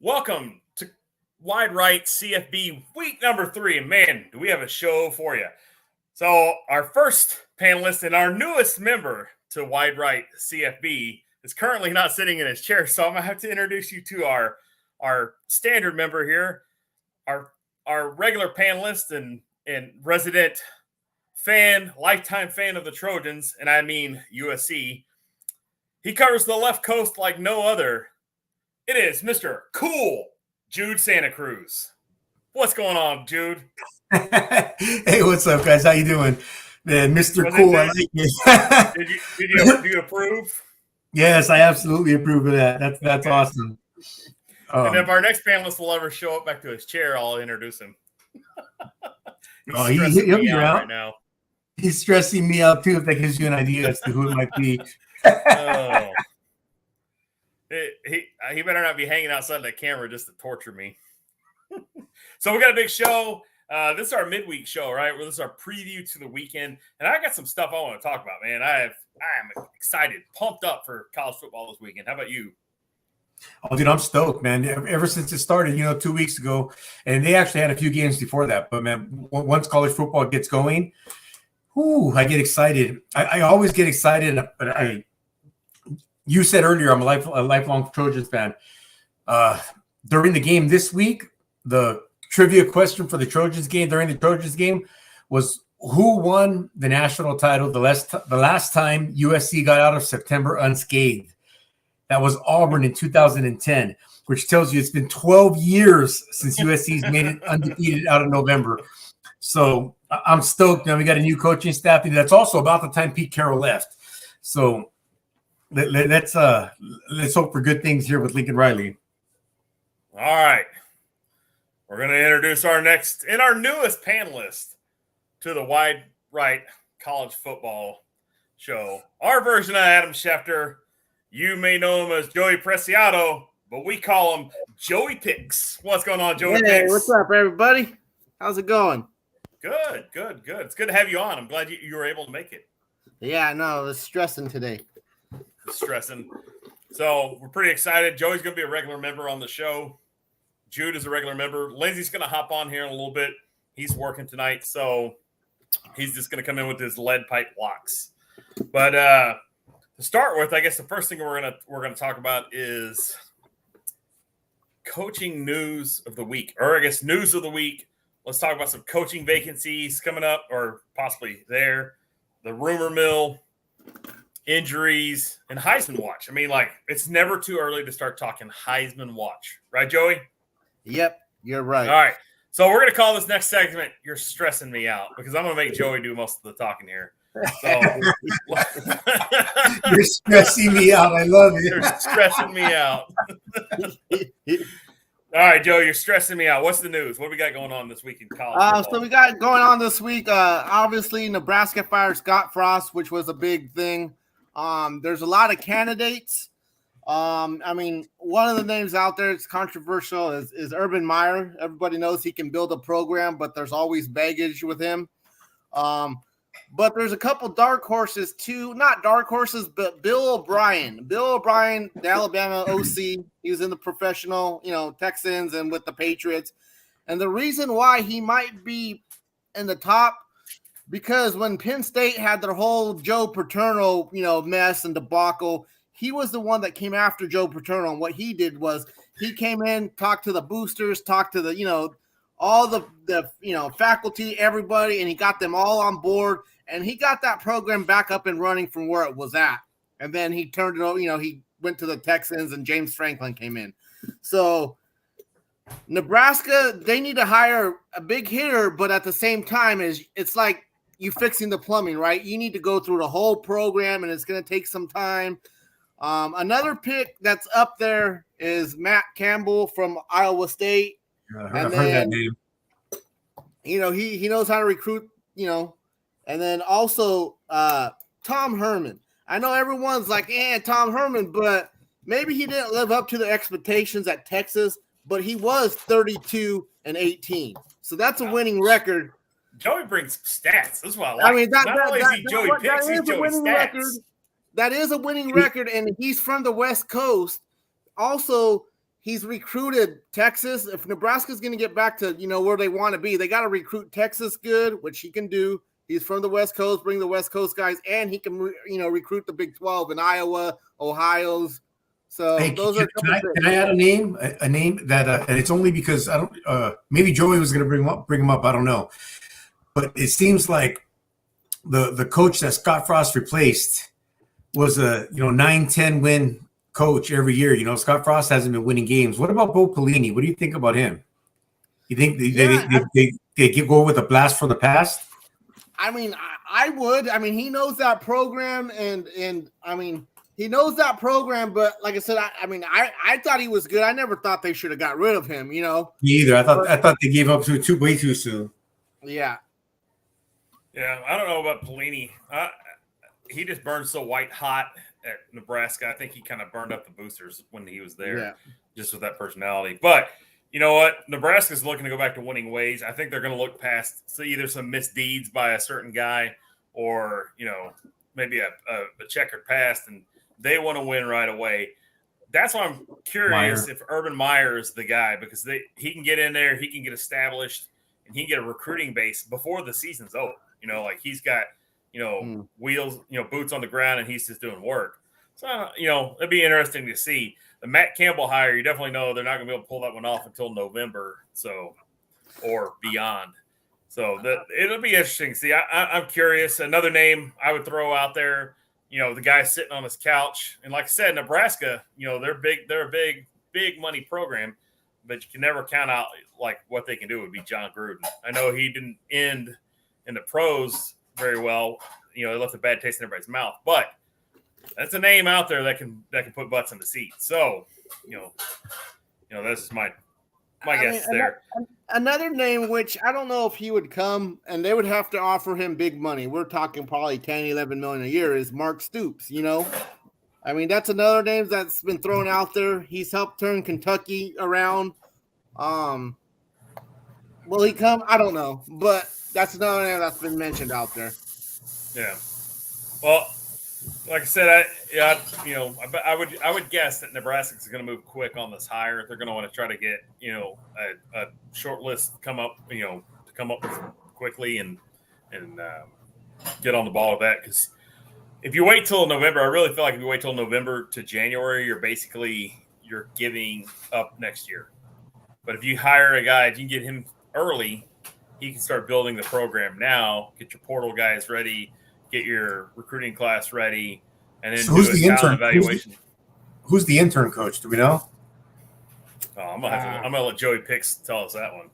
Welcome to Wide Right CFB week number 3. And man, do we have a show for you. So, our first panelist and our newest member to Wide Right CFB is currently not sitting in his chair. So, I'm going to have to introduce you to our standard member here, our regular panelist and resident fan, lifetime fan of the Trojans, and I mean USC. He covers the left coast like no other. It is Mr. Cool Jude Santa Cruz. What's going on, Jude? Hey, what's up, guys? How you doing? Man, Mr. Cool, I like it. Do you approve? Yes, I absolutely approve of that. That's awesome. And if our next panelist will ever show up back to his chair, I'll introduce him. He'll be around right now. He's stressing me out too. If that gives you an idea as to who it might be. Oh. He better not be hanging outside that camera just to torture me. So we got a big show. This is our midweek show, right? Well, this is our preview to the weekend, and I got some stuff I want to talk about, man. I am excited, pumped up for college football this weekend. How about you? Oh, dude, I'm stoked, man. Ever since it started, 2 weeks ago, and they actually had a few games before that. But man, once college football gets going, I get excited. I always get excited, but you said earlier, I'm a lifelong Trojans fan. During the game this week, the trivia question for the Trojans game during the Trojans game was who won the national title the last time USC got out of September unscathed. That was Auburn in 2010, which tells you it's been 12 years since USC's made it undefeated out of November. So I'm stoked. Now we got a new coaching staff. That's also about the time Pete Carroll left. So let's hope for good things here with Lincoln Riley. All right. We're going to introduce our next and our newest panelist to the Wide Right College Football Show. Our version of Adam Schefter. You may know him as Joey Preciado, but we call him Joey Picks. What's going on, Joey Hey, Picks? what's up, everybody? How's it going? Good. It's good to have you on. I'm glad you were able to make it. Yeah, no, I was stressing today. Stressing. So we're pretty excited. Joey's going to be a regular member on the show. Jude is a regular member. Lindsay's going to hop on here in a little bit. He's working tonight, so he's just going to come in with his lead pipe locks. But to start with, I guess the first thing we're gonna talk about is coaching news of the week, or I guess news of the week. Let's talk about some coaching vacancies coming up, or possibly there. The rumor mill, injuries, and Heisman watch. I mean, it's never too early to start talking Heisman watch, right, Joey? Yep, you're right. All right. So we're going to call this next segment You're Stressing Me Out, because I'm going to make Joey do most of the talking here. So You're stressing me out. I love it. You're stressing me out. All right, Joe, you're stressing me out. What's the news? What we got going on this week in college? So we got going on this week. Obviously, Nebraska fired Scott Frost, which was a big thing. There's a lot of candidates. I mean, one of the names out there that's controversial is Urban Meyer. Everybody knows he can build a program, but there's always baggage with him. But there's a couple dark horses too. Not dark horses, but Bill O'Brien. Bill O'Brien, the Alabama OC. He was in the professional, Texans and with the Patriots. And the reason why he might be in the top, because when Penn State had their whole Joe Paterno, mess and debacle, he was the one that came after Joe Paterno. And what he did was he came in, talked to the boosters, talked to the, all the faculty, everybody, and he got them all on board, and he got that program back up and running from where it was at. And then he turned it over, he went to the Texans, and James Franklin came in. So Nebraska, they need to hire a big hitter, but at the same time, it's like you fixing the plumbing, right? You need to go through the whole program, and it's going to take some time. Another pick that's up there is Matt Campbell from Iowa State. I've heard that name. He knows how to recruit, and then also Tom Herman. I know everyone's like, Tom Herman, but maybe he didn't live up to the expectations at Texas, but he was 32-18. So that's a winning record. Joey brings stats. That's what I like. I mean, Not only is he Joey picks, he's Joey stats. That is a winning record, and he's from the West Coast. Also, he's recruited Texas. If Nebraska's going to get back to, where they want to be, they got to recruit Texas good, which he can do. He's from the West Coast, bring the West Coast guys, and he can, recruit the Big 12 in Iowa, Ohio's. So Hey, those can, are a couple things. can I add a name that, and it's only because I don't. Maybe Joey was going to bring him up. I don't know, but it seems like the coach that Scott Frost replaced was a 9-10 win coach every year. Scott Frost hasn't been winning games. What about Bo Pelini? What do you think about him? You think they go with a blast from the past? I mean, I would. I mean, he knows that program, and I mean, he knows that program. But like I said, I thought he was good. I never thought they should have got rid of him. Me either. I thought they gave up to way too soon. Yeah. Yeah, I don't know about Pelini. He just burned so white hot at Nebraska. I think he kind of burned up the boosters when he was there, just with that personality. But you know what? Nebraska's looking to go back to winning ways. I think they're going to look past either some misdeeds by a certain guy or, maybe a checkered past, and they want to win right away. That's why I'm curious if Urban Meyer is the guy, because he can get in there, he can get established, and he can get a recruiting base before the season's over. He's got wheels, boots on the ground, and he's just doing work. So, it'd be interesting to see. The Matt Campbell hire, you definitely know they're not going to be able to pull that one off until November, or beyond. So it'll be interesting. See, I'm curious. Another name I would throw out there, the guy sitting on his couch. And like I said, Nebraska, they're big. They're a big money program, but you can never count out like what they can do would be John Gruden. I know he didn't end in the pros very well. It left a bad taste in everybody's mouth, but that's a name out there that can put butts in the seat. So, this is my guess there. Another name, which I don't know if he would come, and they would have to offer him big money. We're talking probably 10, 11 million a year, is Mark Stoops, that's another name that's been thrown out there. He's helped turn Kentucky around. Will he come? I don't know, but that's another name that's been mentioned out there. Yeah. Well, like I said, I would guess that Nebraska's going to move quick on this hire. They're going to want to try to get a short list come up quickly and get on the ball with that. Because if you wait till November, I really feel like if you wait till November to January, you're giving up next year. But if you hire a guy, if you can get him early, he can start building the program now. Get your portal guys ready. Get your recruiting class ready, and then who's do a the talent intern evaluation. Who's the intern coach? Do we know? Oh, I'm gonna let Joey Picks tell us that one.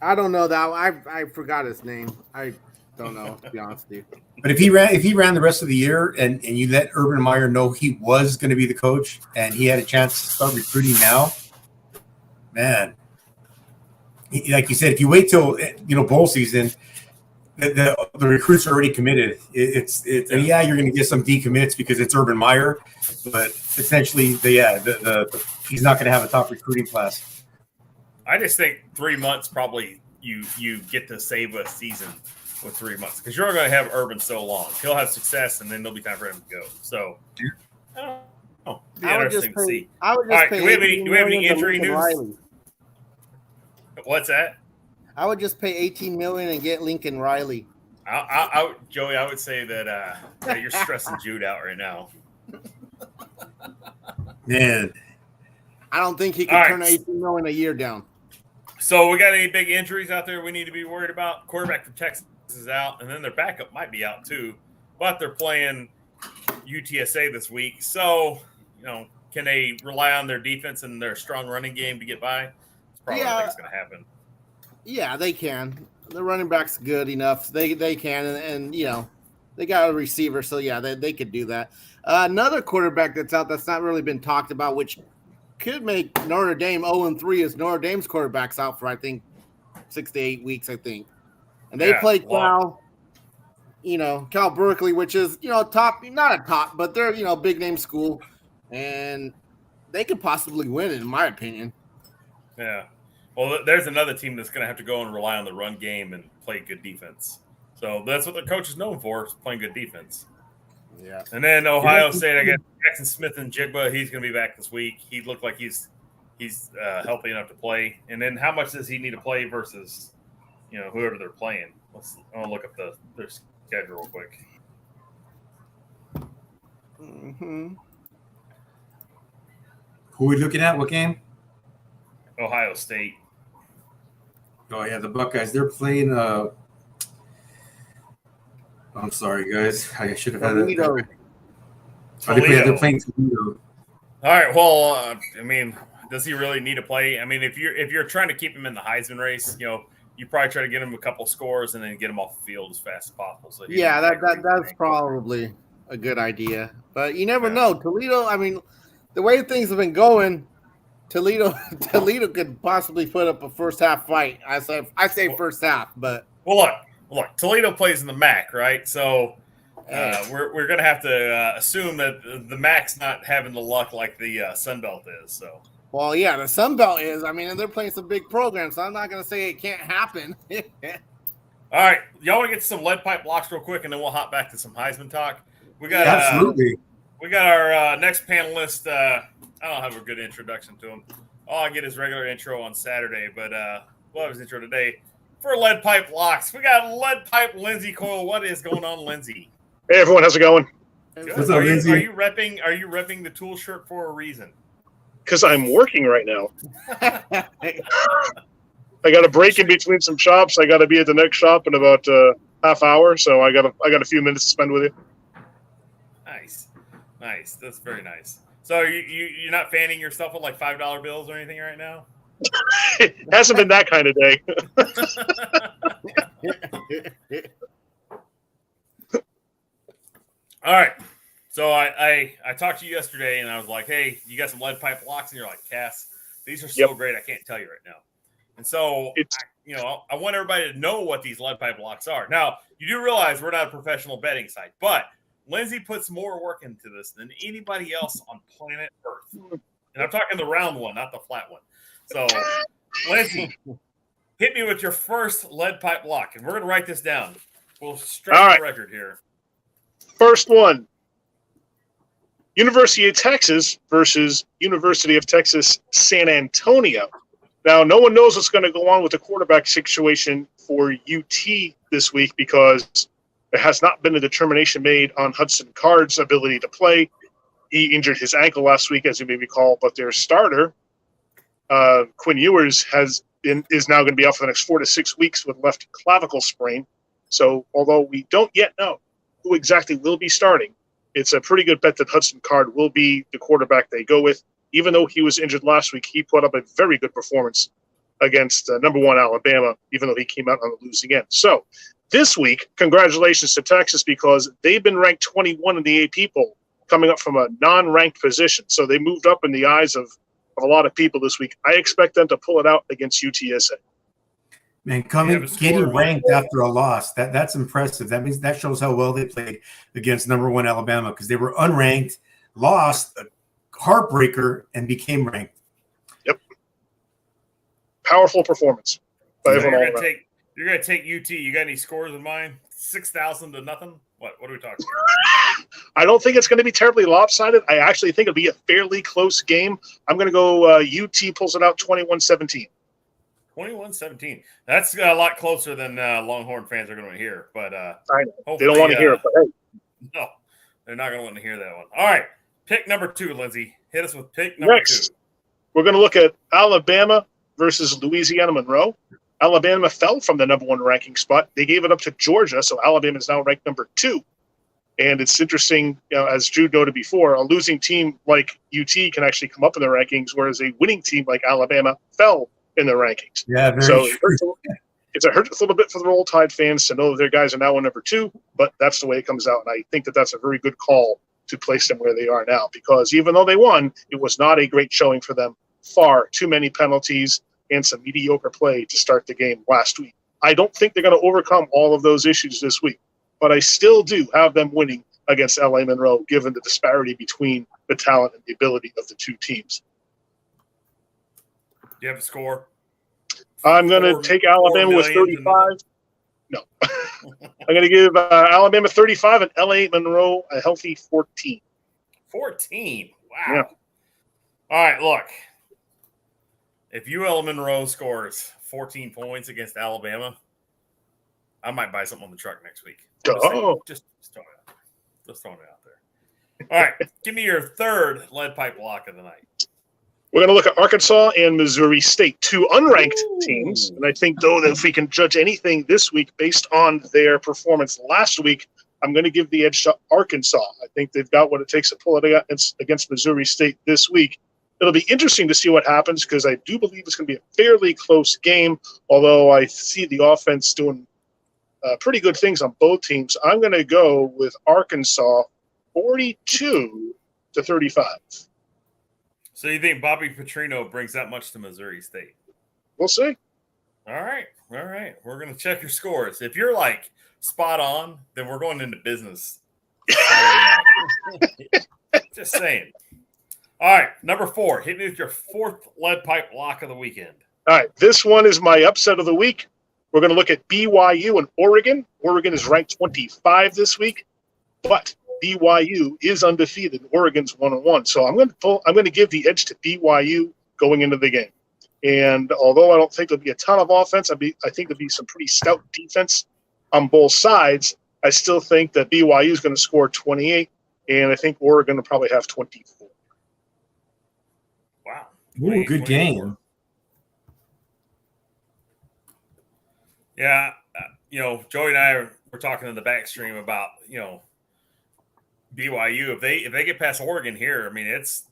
I don't know that. I forgot his name. I don't know, to be honest with you. But if he ran the rest of the year and you let Urban Meyer know he was going to be the coach and he had a chance to start recruiting now, man, like you said, if you wait till bowl season. The recruits are already committed. You're going to get some decommits because it's Urban Meyer, but essentially, he's not going to have a top recruiting class. I just think 3 months probably you get to save a season with 3 months because you're going to have Urban so long. He'll have success, and then there'll be time for him to go. So, I don't know. It'd be interesting to see. I would just pay. Do we have any injury news? Riley. What's that? I would just pay $18 million and get Lincoln Riley. Joey, I would say that you're stressing Jude out right now. Man, I don't think he can turn $18 million a year down. So we got any big injuries out there we need to be worried about? Quarterback from Texas is out, and then their backup might be out too, but they're playing UTSA this week. So, can they rely on their defense and their strong running game to get by? It's probably what I think is going to happen. Yeah, they can. The running back's good enough. They can, and they got a receiver, so yeah, they could do that. Another quarterback that's out that's not really been talked about, which could make Notre Dame 0-3, is Notre Dame's quarterback's out for I think 6 to 8 weeks, I think, and they play Cal Berkeley, which is top, not a top, but they're big name school, and they could possibly win it, in my opinion. Yeah. Well, there's another team that's going to have to go and rely on the run game and play good defense. So that's what the coach is known for, is playing good defense. Yeah. And then Ohio State, I guess Jackson Smith and Jigba, he's going to be back this week. He looked like he's he's healthy enough to play. And then how much does he need to play versus, whoever they're playing? I'll look up their schedule real quick. Mm-hmm. Who are we looking at? What game? Ohio State. Oh, yeah, the Buckeyes. They're playing I'm sorry, guys. I should have had Toledo. that. They're playing Toledo. All right. Well, does he really need to play? I mean, if you're trying to keep him in the Heisman race, you probably try to get him a couple scores and then get him off the field as fast as possible. So that's probably a good idea. But you never know. Toledo, the way things have been going, Toledo could possibly put up a first half fight. I say first half, but look, Toledo plays in the MAC, right? So we're gonna have to assume that the MAC's not having the luck like the Sun Belt is. So. Well, yeah, the Sun Belt is. And they're playing some big programs, so I'm not going to say it can't happen. All right. Y'all want to get to some lead pipe blocks real quick, and then we'll hop back to some Heisman talk. We got absolutely. We got our next panelist. I don't have a good introduction to him. All I get is regular intro on Saturday, but we'll have his intro today. For lead pipe blocks, we got lead pipe Lindsay Coyle. What is going on, Lindsay? Hey, everyone. How's it going? What's up, Lindsay? Are you repping the tool shirt for a reason? Because I'm working right now. I got a break in between some shops. I got to be at the next shop in about half hour, so I got a few minutes to spend with you. Nice. That's very nice. So you're not fanning yourself with like $5 bills or anything right now? It hasn't been that kind of day. All right. So I talked to you yesterday, and I was like, hey, you got some lead pipe blocks? And you're like, Cass, these are so great, I can't tell you right now. And so, I want everybody to know what these lead pipe blocks are. Now, you do realize we're not a professional betting site, but Lindsay puts more work into this than anybody else on planet Earth. And I'm talking the round one, not the flat one. So, Lindsay, hit me with your first lead pipe block, and we're going to write this down. We'll straighten the record here. First one. University of Texas versus University of Texas San Antonio. Now, no one knows what's going to go on with the quarterback situation for UT this week because there has not been a determination made on Hudson Card's ability to play. He injured his ankle last week, as you may recall, but their starter, Quinn Ewers, is now going to be out for the next 4 to 6 weeks with left clavicle sprain. So, although we don't yet know who exactly will be starting, it's a pretty good bet that Hudson Card will be the quarterback they go with. Even though he was injured last week, he put up a very good performance against number 1 Alabama, even though he came out on the losing end. So this week, congratulations to Texas because they've been ranked 21 in the AP poll, coming up from a non-ranked position. So they moved up in the eyes of a lot of people this week. I expect them to pull it out against UTSA. Man, getting ranked after a loss, that's impressive. That shows how well they played against number 1 Alabama because they were unranked, lost, a heartbreaker, and became ranked. Yep. Powerful performance. You're going to take UT. You got any scores in mind? 6,000 to nothing? What are we talking about? I don't think it's going to be terribly lopsided. I actually think it'll be a fairly close game. I'm going to go UT pulls it out 21-17. 21-17. That's a lot closer than Longhorn fans are going to hear. But I know. They don't want to hear it. But hey. No, they're not going to want to hear that one. All right. Pick number 2, Lindsay. Hit us with pick number 2. We're going to look at Alabama versus Louisiana Monroe. Alabama fell from the number 1 ranking spot. They gave it up to Georgia, so Alabama is now ranked number 2. And it's interesting, as Jude noted before, a losing team like UT can actually come up in the rankings, whereas a winning team like Alabama fell in the rankings. Yeah, so it hurts a little bit for the Roll Tide fans to know that their guys are now in number 2, but that's the way it comes out. And I think that that's a very good call to place them where they are now, because even though they won, it was not a great showing for them. Far too many penalties and some mediocre play to start the game last week. I don't think they're going to overcome all of those issues this week, but I still do have them winning against LA Monroe, given the disparity between the talent and the ability of the two teams. Do you have a score? I'm going to take Alabama with 35. No. I'm going to give Alabama 35 and LA Monroe a healthy 14. 14? Wow. Yeah. All right, look. If UL Monroe scores 14 points against Alabama, I might buy something on the truck next week. Just throwing it out there. Just throwing it out there. All right, give me your third lead pipe lock of the night. We're going to look at Arkansas and Missouri State, two unranked teams. And I think, though, that if we can judge anything this week based on their performance last week, I'm going to give the edge to Arkansas. I think they've got what it takes to pull it against Missouri State this week. It'll be interesting to see what happens because I do believe it's going to be a fairly close game, although I see the offense doing pretty good things on both teams. I'm going to go with Arkansas 42-35. So you think Bobby Petrino brings that much to Missouri State? We'll see. All right. We're going to check your scores. If you're like spot on, then we're going into business. Just saying. All right, number 4. Hit me with your fourth lead pipe lock of the weekend. All right, this one is my upset of the week. We're going to look at BYU and Oregon. Oregon is ranked 25 this week, but BYU is undefeated. Oregon's 1-1. So I'm going to give the edge to BYU going into the game. And although I don't think there'll be a ton of offense, I think there'll be some pretty stout defense on both sides. I still think that BYU is going to score 28, and I think Oregon will probably have 24. Wow. Ooh, good game. Yeah, Joey and I were talking in the back stream about, BYU. If they get past Oregon here, I mean, it's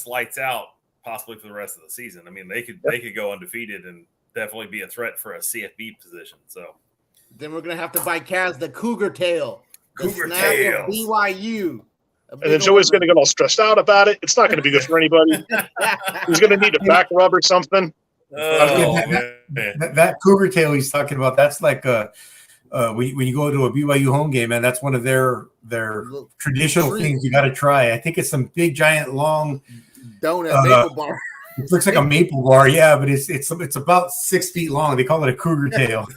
lights out possibly for the rest of the season. I mean, they could go undefeated and definitely be a threat for a CFB position. So then we're gonna have to buy Kaz the Cougar Tail. Cougar Tail. BYU. And then Joey's going to get all stressed out about it. It's not going to be good for anybody. He's going to need a back rub or something. That Cougar Tail he's talking about, that's like when you go to a BYU home game, man, that's one of their traditional things you got to try. I think it's some big, giant, long donut maple bar. It looks like a maple bar, yeah, but it's about 6 feet long. They call it a Cougar Tail.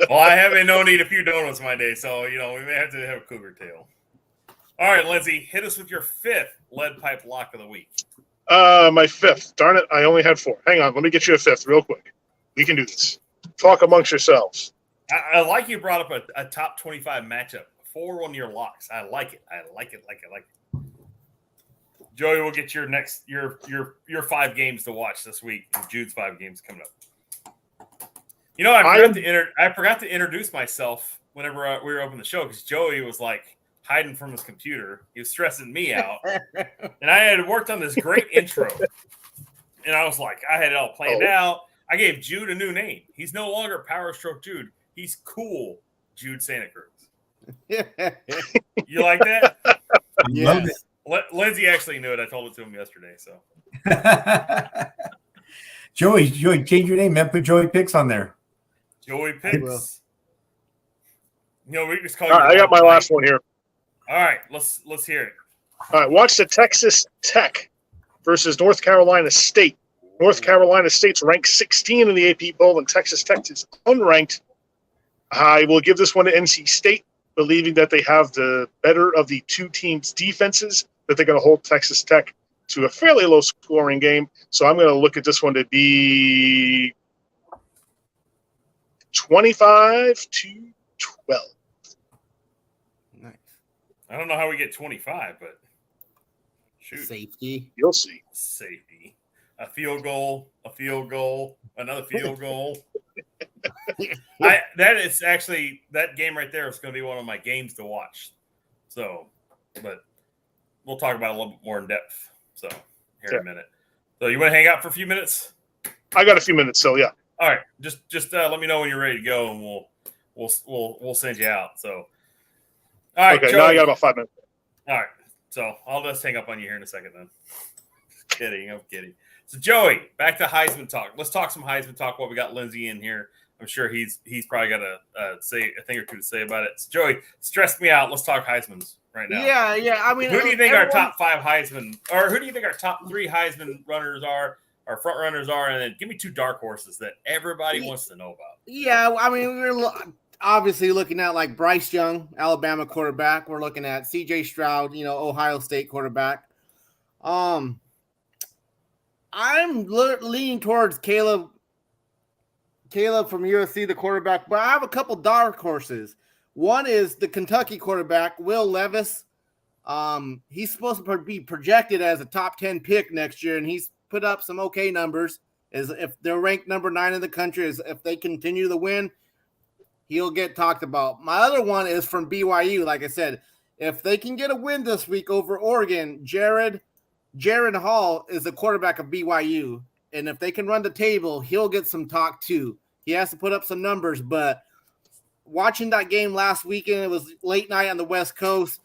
Well, I have been known to eat a few donuts my day, so we may have to have a Cougar Tail. All right, Lindsay, hit us with your fifth lead pipe lock of the week. My fifth. Darn it, I only had 4. Hang on, let me get you a fifth real quick. We can do this. Talk amongst yourselves. I like you brought up a top 25 matchup. 4 1-year locks. I like it. Joey will get your next your 5 games to watch this week. And Jude's 5 games coming up. I forgot to introduce myself whenever we were opening the show because Joey was like hiding from his computer. He was stressing me out, and I had worked on this great intro, and I was like, I had it all planned out. I gave Jude a new name. He's no longer Power Stroke Jude. He's Cool Jude Santa Cruz. You like that? Yes. Lindsay actually knew it. I told it to him yesterday. So, Joey, change your name, man. Put Joey Picks on there. Joey Picks. We just call All right, I got my last one here. All right, let's hear it. All right, watch the Texas Tech versus North Carolina State. North Carolina State's ranked 16 in the AP Bowl, and Texas Tech is unranked. I will give this one to NC State, believing that they have the better of the two teams' defenses, that they're going to hold Texas Tech to a fairly low-scoring game. So I'm going to look at this one to be 25-12. Nice. I don't know how we get 25, but shoot. Safety. You'll see. Safety. A field goal, another field goal. That game right there is going to be one of my games to watch. So, but we'll talk about it a little bit more in depth. So here in a minute. So you want to hang out for a few minutes? I got a few minutes, so yeah. All right, just let me know when you're ready to go, and we'll send you out. So, all right. Okay, Joey. now I got about 5 minutes. All right, so I'll just hang up on you here in a second then. Just kidding, I'm kidding. So Joey, back to Heisman talk. Let's talk some Heisman talk while we got Lindsay in here. I'm sure he's probably got to say a thing or two to say about it. So Joey, stress me out. Let's talk Heisman's right now. Yeah. I mean, who do you think our top 5 Heisman, or who do you think our top 3 Heisman runners are? Our front runners are, and then give me 2 dark horses that everybody wants to know about. Yeah, I mean, we're obviously looking at like Bryce Young, Alabama quarterback. We're looking at C.J. Stroud, Ohio State quarterback. I'm leaning towards Caleb from USC, the quarterback, but I have a couple dark horses. One is the Kentucky quarterback, Will Levis. He's supposed to be projected as a top 10 pick next year, and he's put up some okay numbers. As if they're ranked number 9 in the country, as if they continue to win, he'll get talked about. My other one is from BYU. Like I said, if they can get a win this week over Oregon, Jared Hall is the quarterback of BYU. And if they can run the table, he'll get some talk too. He has to put up some numbers, but watching that game last weekend, it was late night on the West Coast.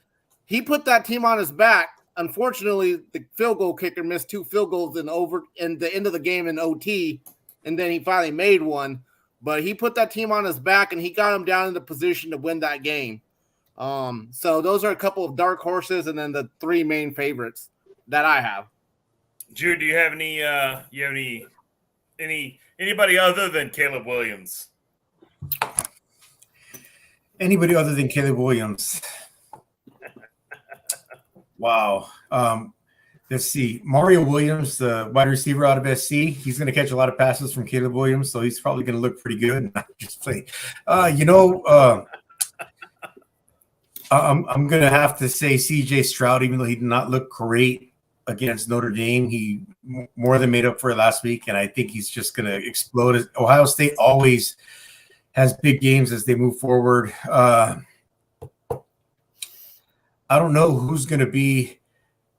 He put that team on his back. Unfortunately, the field goal kicker missed 2 field goals in the end of the game in OT, and then he finally made one. But he put that team on his back, and he got them down in the position to win that game. So those are a couple of dark horses, and then the 3 main favorites that I have. Jude, do you have anybody other than Caleb Williams? Anybody other than Caleb Williams? Wow. Let's see. Mario Williams, the wide receiver out of SC, he's going to catch a lot of passes from Caleb Williams, so he's probably going to look pretty good. Just play. I'm going to have to say CJ Stroud, even though he did not look great against Notre Dame. He more than made up for it last week, and I think he's just going to explode. Ohio State always has big games as they move forward. I don't know who's going to be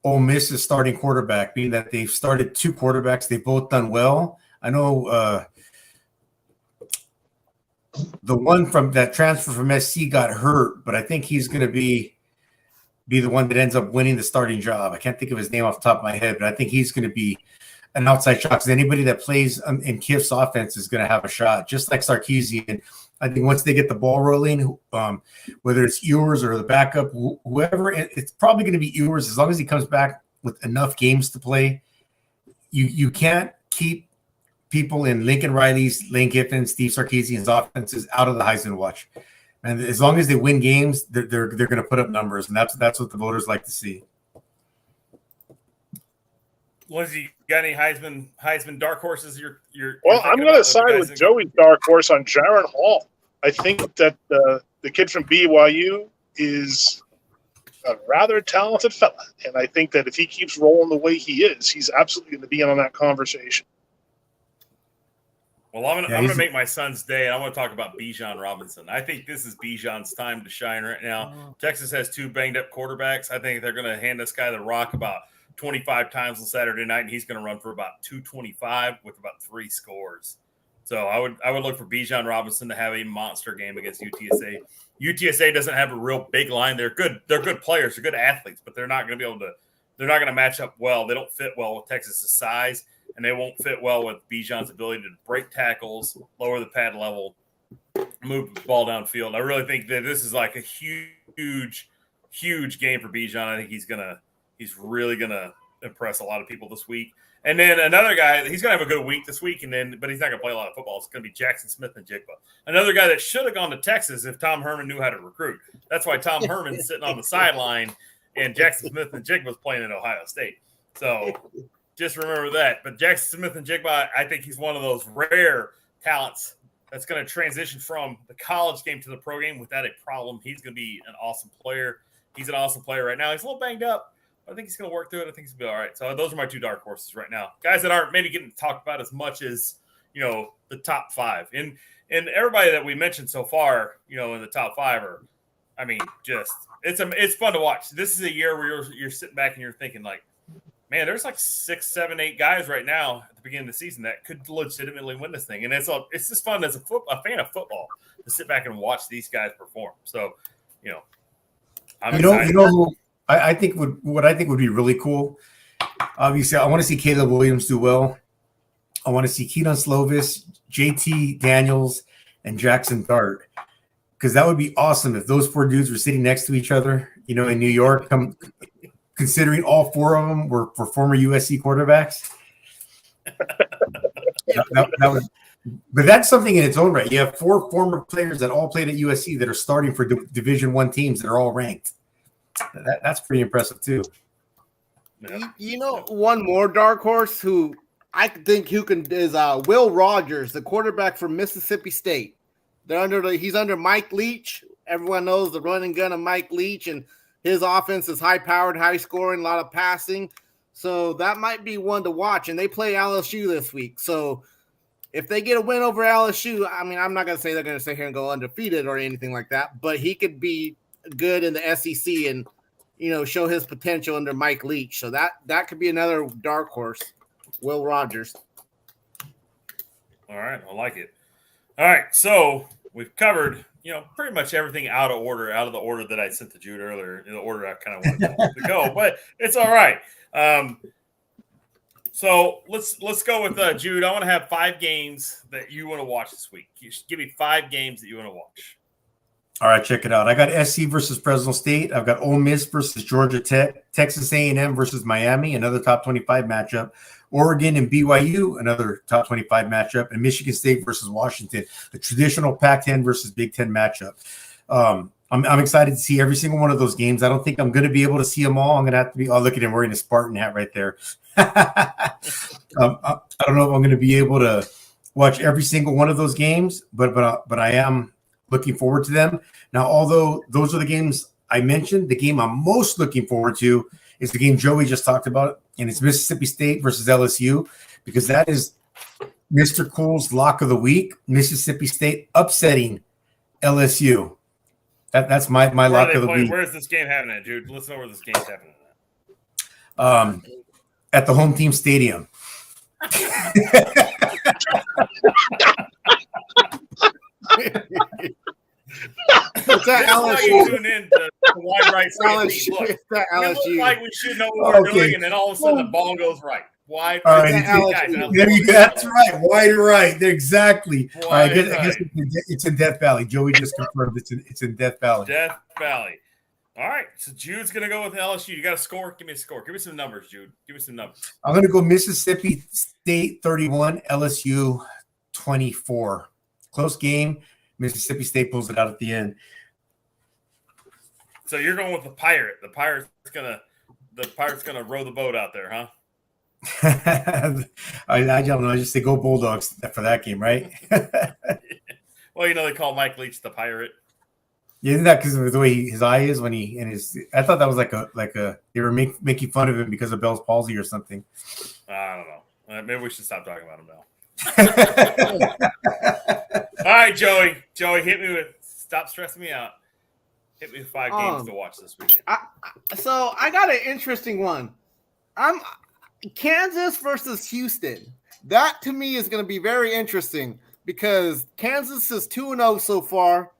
Ole Miss's starting quarterback, being that they've started 2 quarterbacks. They've both done well. I know the one from that transfer from SC got hurt, but I think he's going to be the one that ends up winning the starting job. I can't think of his name off the top of my head, but I think he's going to be an outside shot because anybody that plays in Kiff's offense is going to have a shot, just like Sarkisian. I think once they get the ball rolling, whether it's Ewers or the backup, whoever, it's probably going to be Ewers as long as he comes back with enough games to play. You can't keep people in Lincoln Riley's, Lane Kiffin, Steve Sarkisian's offenses out of the Heisman watch. And as long as they win games, they're going to put up numbers, and that's what the voters like to see. Lindsay, got any Heisman dark horses? I'm going to side with Joey's dark horse on Jaron Hall. I think that the kid from BYU is a rather talented fella, and I think that if he keeps rolling the way he is, he's absolutely going to be on that conversation. Well, I'm gonna make my son's day, and I want to talk about Bijan Robinson. I think this is Bijan's time to shine right now. Texas has 2 banged-up quarterbacks. I think they're going to hand this guy the rock about 25 times on Saturday night, and he's going to run for about 225 with about 3 scores. So I would look for Bijan Robinson to have a monster game against UTSA. UTSA doesn't have a real big line. They're good players. They're good athletes, but they're not going to be able to. They're not going to match up well. They don't fit well with Texas's size. And they won't fit well with Bijan's ability to break tackles, lower the pad level, move the ball downfield. I really think that this is like a huge game for Bijan. I think he's really gonna impress a lot of people this week. And then another guy, he's gonna have a good week this week, but he's not gonna play a lot of football. It's gonna be Jackson Smith-Njigba, another guy that should have gone to Texas if Tom Herman knew how to recruit. That's why Tom Herman's sitting on the sideline, and Jackson Smith-Njigba was playing at Ohio State. So. Just remember that. But Jackson Smith-Njigba, I think he's one of those rare talents that's going to transition from the college game to the pro game without a problem. He's going to be an awesome player. He's an awesome player right now. He's a little banged up, but I think he's going to work through it. I think he's going to be all right. So those are my 2 dark horses right now. Guys that aren't maybe getting talked about as much as, the top 5. And everybody that we mentioned so far, in the top 5 are, it's fun to watch. This is a year where you're sitting back and you're thinking like, man, there's like 6, 7, 8 guys right now at the beginning of the season that could legitimately win this thing. And it's just fun as a fan of football to sit back and watch these guys perform. So, I'm excited. I think what I think would be really cool. Obviously, I want to see Caleb Williams do well. I want to see Keaton Slovis, JT Daniels, and Jackson Dart. Because that would be awesome if those 4 dudes were sitting next to each other, in New York, considering all 4 of them were former USC quarterbacks. But that's something in its own right. You have 4 former players that all played at USC that are starting for Division I teams that are all ranked. That's pretty impressive too. One more dark horse who I think who can is Will Rogers, the quarterback from Mississippi State. He's under Mike Leach. Everyone knows the run and gun of Mike Leach, and his offense is high-powered, high-scoring, a lot of passing. So that might be one to watch. And they play LSU this week. So if they get a win over LSU, I mean, I'm not going to say they're going to sit here and go undefeated or anything like that, but he could be good in the SEC and, show his potential under Mike Leach. So that could be another dark horse, Will Rogers. All right. I like it. All right. So we've covered, pretty much everything out of the order that I sent to Jude earlier, in the order I kind of wanted to go, but it's all right. So let's go with Jude. I want to have 5 games that you want to watch this week. You should give me 5 games that you want to watch. All right, check it out. I got SC versus Fresno State. I've got Ole Miss versus Georgia Tech, Texas A&M versus Miami, another top 25 matchup. Oregon and BYU, another top 25 matchup, and Michigan State versus Washington, the traditional Pac-10 versus Big Ten matchup. I'm excited to see every single one of those games. I don't think I'm going to be able to see them all. I'm going to have to be. Oh, look at him wearing a Spartan hat right there. I don't know if I'm going to be able to watch every single one of those games, but I am looking forward to them. Now, although those are the games I mentioned, the game I'm most looking forward to is the game Joey just talked about, and it's Mississippi State versus LSU, because that is Mr. Cool's lock of the week. Mississippi State upsetting LSU. That's my lock of the week. Where is this game happening at, Jude? Let's know where this game's happening at. At the home team stadium. It's at LSU. You tune in to Wide Right. LSU. Look, It's at LSU. it looks like we should know what we're doing, and then all of a sudden the ball goes right. Wide All Right. right, that's right. Wide right. Exactly. All right, I guess Right. it's in Death Valley. Joey just confirmed it's in Death Valley. Death Valley. All right, so Jude's going to go with LSU. You got a score? Give me a score. Give me some numbers, Jude. Give me some numbers. I'm going to go Mississippi State 31, LSU 24. Close game. Mississippi State pulls it out at the end. So you're going with the Pirate. The Pirate's gonna row the boat out there, huh? I don't know. I just say go Bulldogs for that game, right? Well, they call Mike Leach the Pirate. Yeah, isn't that because of the way his eye is when he in his? I thought that was like a they were making fun of him because of Bell's palsy or something. I don't know. Maybe we should stop talking about him now. All right, Joey. Joey, hit me with. Stop stressing me out. Hit me with 5 games to watch this weekend. So I got an interesting one. I'm Kansas versus Houston. That to me is going to be very interesting because Kansas is 2-0 so far.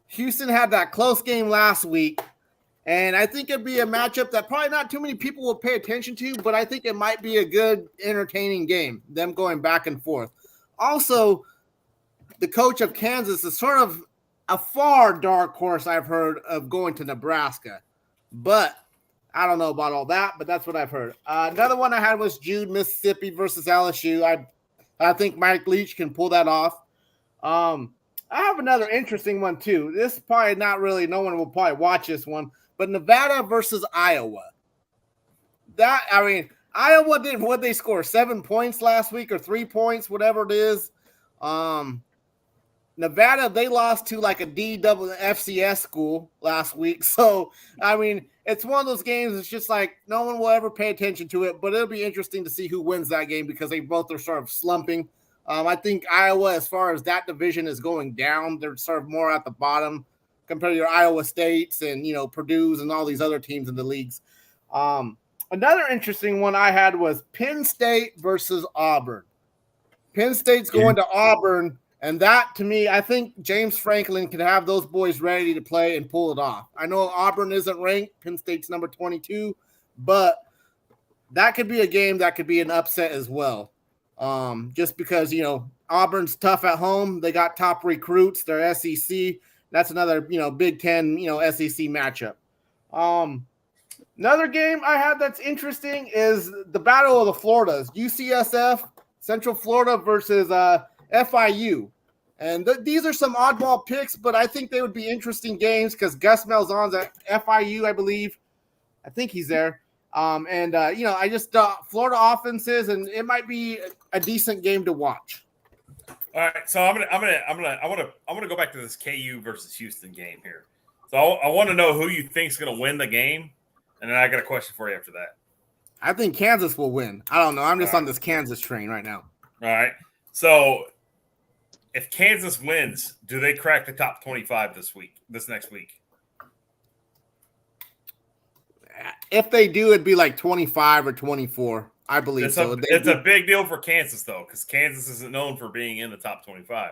Houston had that close game last week, and I think it'd be a matchup that probably not too many people will pay attention to, but I think it might be a good, entertaining game, them going back and forth. Also, the coach of Kansas is sort of a far dark horse I've heard of going to Nebraska, but I don't know about all that, but that's what I've heard. Another one I had was Jude, Mississippi versus LSU. I think Mike Leach can pull that off. I have another interesting one too. This is probably not really, no one will probably watch this one, but Nevada versus Iowa. Iowa did what they score 7 points last week or 3 points, whatever it is. Nevada, they lost to like a FCS school last week. So, it's one of those games. It's just like no one will ever pay attention to it, but it'll be interesting to see who wins that game because they both are sort of slumping. I think Iowa, as far as that division is going down, they're sort of more at the bottom compared to your Iowa States and, Purdue's and all these other teams in the leagues. Another interesting one I had was Penn State versus Auburn. Penn State's going to Auburn, and that, to me, I think James Franklin can have those boys ready to play and pull it off. I know Auburn isn't ranked. Penn State's number 22, but that could be a game that could be an upset as well. Just because, Auburn's tough at home. They got top recruits. They're SEC. That's another, Big Ten, SEC matchup. Another game I had that's interesting is the Battle of the Floridas. UCSF, Central Florida versus FIU. And these are some oddball picks, but I think they would be interesting games because Gus Malzahn's at FIU, I believe. I think he's there. I just Florida offenses, and it might be a decent game to watch. All right, so I want to go back to this KU versus Houston game here. So I want to know who you think is going to win the game, and then I got a question for you after that. I think Kansas will win. I don't know. I'm just All on this Kansas train right now. All right, so if Kansas wins, do they crack the top 25 this next week? If they do, it'd be like 25 or 24. I believe so. It's a big deal for Kansas, though, because Kansas isn't known for being in the top 25.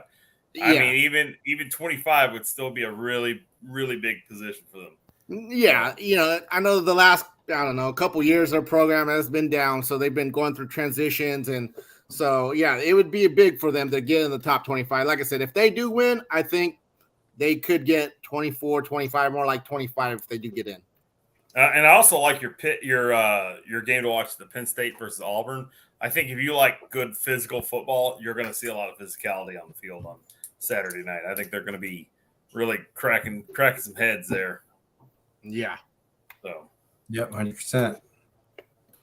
Yeah. I mean, even 25 would still be a really, really big position for them. Yeah, I know the last, a couple years their program has been down, so they've been going through transitions, and so, yeah, it would be big for them to get in the top 25. Like I said, if they do win, I think they could get 24, 25, more like 25 if they do get in. And I also like your game to watch, the Penn State versus Auburn. I think if you like good physical football, you're going to see a lot of physicality on the field on Saturday night. I think they're going to be really cracking some heads there. Yeah. So. Yep, 100%.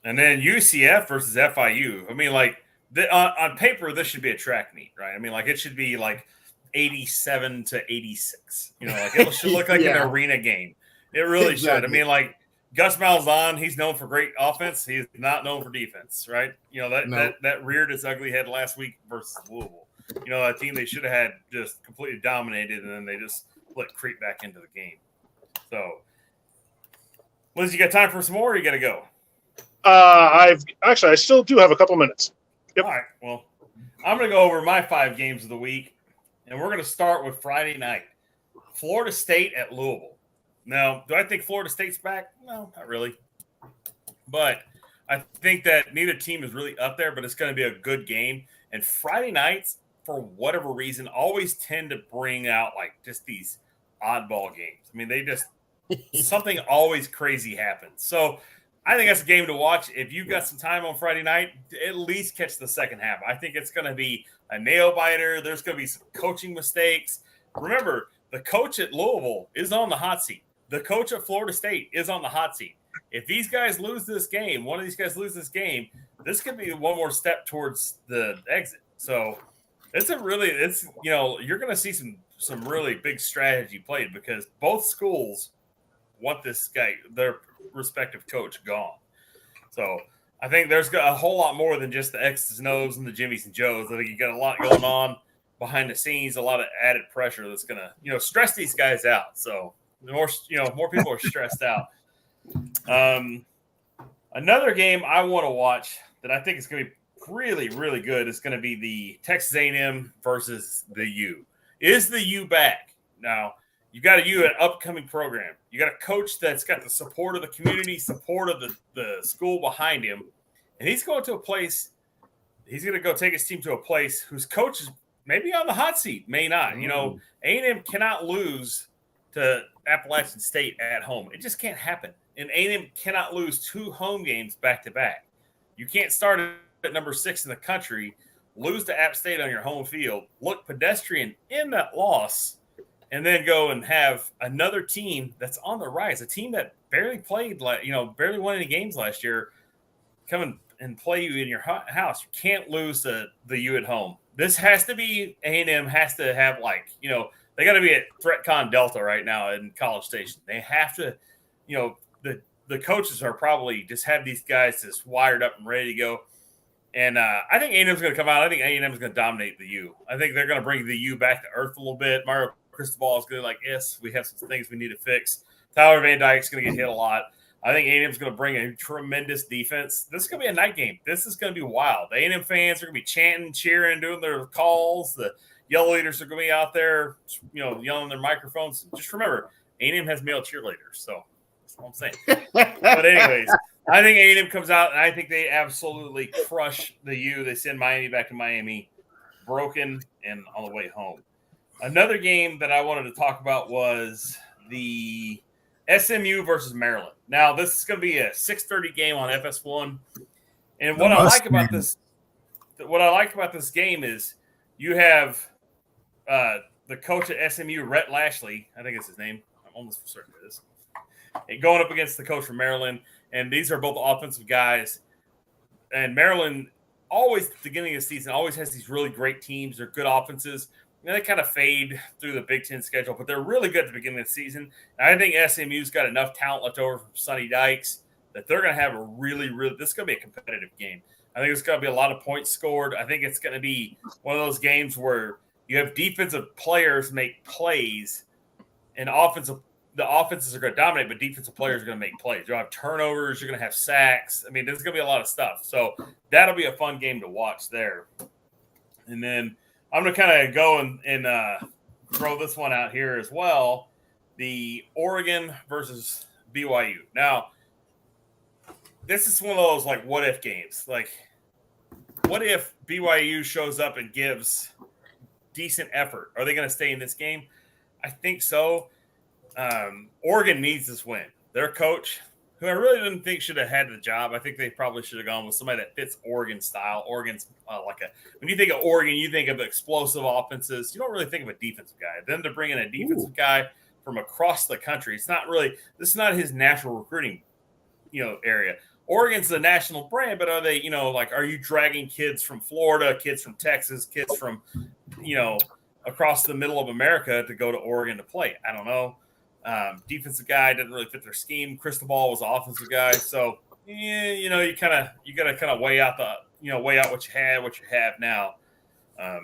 And then UCF versus FIU. I mean, like on paper, this should be a track meet, right? I mean, like it should be like 87 to 86. Like it should look like an arena game. It really should. I mean, like Gus Malzahn, he's known for great offense. He's not known for defense, right? That reared its ugly head last week versus Louisville. A team they should have had just completely dominated, and then they just let creep back into the game. So, Liz, you got time for some more, or you got to go? I still do have a couple minutes. Yep. All right. Well, I'm going to go over my 5 games of the week, and we're going to start with Friday night. Florida State at Louisville. Now, do I think Florida State's back? No, not really. But I think that neither team is really up there, but it's going to be a good game. And Friday nights, for whatever reason, always tend to bring out like just these oddball games. I mean, they just something always crazy happens. So I think that's a game to watch. If you've got some time on Friday night, at least catch the second half. I think it's going to be a nail biter. There's going to be some coaching mistakes. Remember, the coach at Louisville is on the hot seat. The coach at Florida State is on the hot seat. If these guys lose this game, one of these guys lose this game, this could be one more step towards the exit. So you're going to see some really big strategy played because both schools want this guy, their respective coach, gone. So I think there's a whole lot more than just the X's and O's and the Jimmys and Joes. I think you got a lot going on behind the scenes, a lot of added pressure that's going to, stress these guys out. So more people are stressed out. Another game I want to watch that I think is going to be really, really good is going to be the Texas A&M versus the U. Is the U back? Now, you got a U, an upcoming program. You got a coach that's got the support of the community, support of the school behind him, and he's going to a place. He's going to go take his team to a place whose coach is maybe on the hot seat, may not. A&M cannot lose to Appalachian State at home. It just can't happen. And A&M cannot lose 2 home games back-to-back. You can't start at number 6 in the country, lose to App State on your home field, look pedestrian in that loss, and then go and have another team that's on the rise, a team that barely played, barely won any games last year, come and play you in your house. You can't lose the U at home. This has to be A&M has to have they got to be at ThreatCon Delta right now in College Station. They have to, the coaches are probably just have these guys just wired up and ready to go. And I think A&M is going to come out. I think A&M is going to dominate the U. I think they're going to bring the U back to earth a little bit. Mario Cristobal is going to yes, we have some things we need to fix. Tyler Van Dyke's going to get hit a lot. I think A&M is going to bring a tremendous defense. This is going to be a night game. This is going to be wild. The A&M fans are going to be chanting, cheering, doing their calls. The yellow leaders are going to be out there, yelling their microphones. Just remember, A&M has male cheerleaders, so that's what I'm saying. But anyways, I think A&M comes out, and I think they absolutely crush the U. They send Miami back to Miami broken and on the way home. Another game that I wanted to talk about was the SMU versus Maryland. Now, this is going to be a 6:30 game on FS1. And what I like about this game is you have the coach at SMU, Rhett Lashley, I think it's his name. I'm almost for certain it is. Going up against the coach from Maryland. and these are both offensive guys. And Maryland always, at the beginning of the season, always has these really great teams. They're good offenses. They kind of fade through the Big Ten schedule, but they're really good at the beginning of the season. And I think SMU's got enough talent left over from Sonny Dykes that they're going to have a really, this is going to be a competitive game. I think it's going to be a lot of points scored. I think it's going to be one of those games where you have defensive players make plays, and the offenses are going to dominate, but defensive players are going to make plays. You'll have turnovers. You're going to have sacks. I mean, there's going to be a lot of stuff. So that'll be a fun game to watch there. And then I'm going to kind of go and throw this one out here as well. The Oregon versus BYU. Now, this is one of those, like, what-if games. Like, what if BYU shows up and gives decent effort? Are they going to stay in this game? I think so. Oregon needs this win. Their coach, who I really didn't think should have had the job, I think they probably should have gone with somebody that fits Oregon style. Oregon's when you think of Oregon, you think of explosive offenses. You don't really think of a defensive guy. Then to bring in a defensive guy from across the country, this is not his natural recruiting, area. Oregon's the national brand, but are they, are you dragging kids from Florida, kids from Texas, kids from, across the middle of America to go to Oregon to play? I don't know. Defensive guy didn't really fit their scheme. Cristobal was the offensive guy. So, you got to kind of weigh out what you have now. I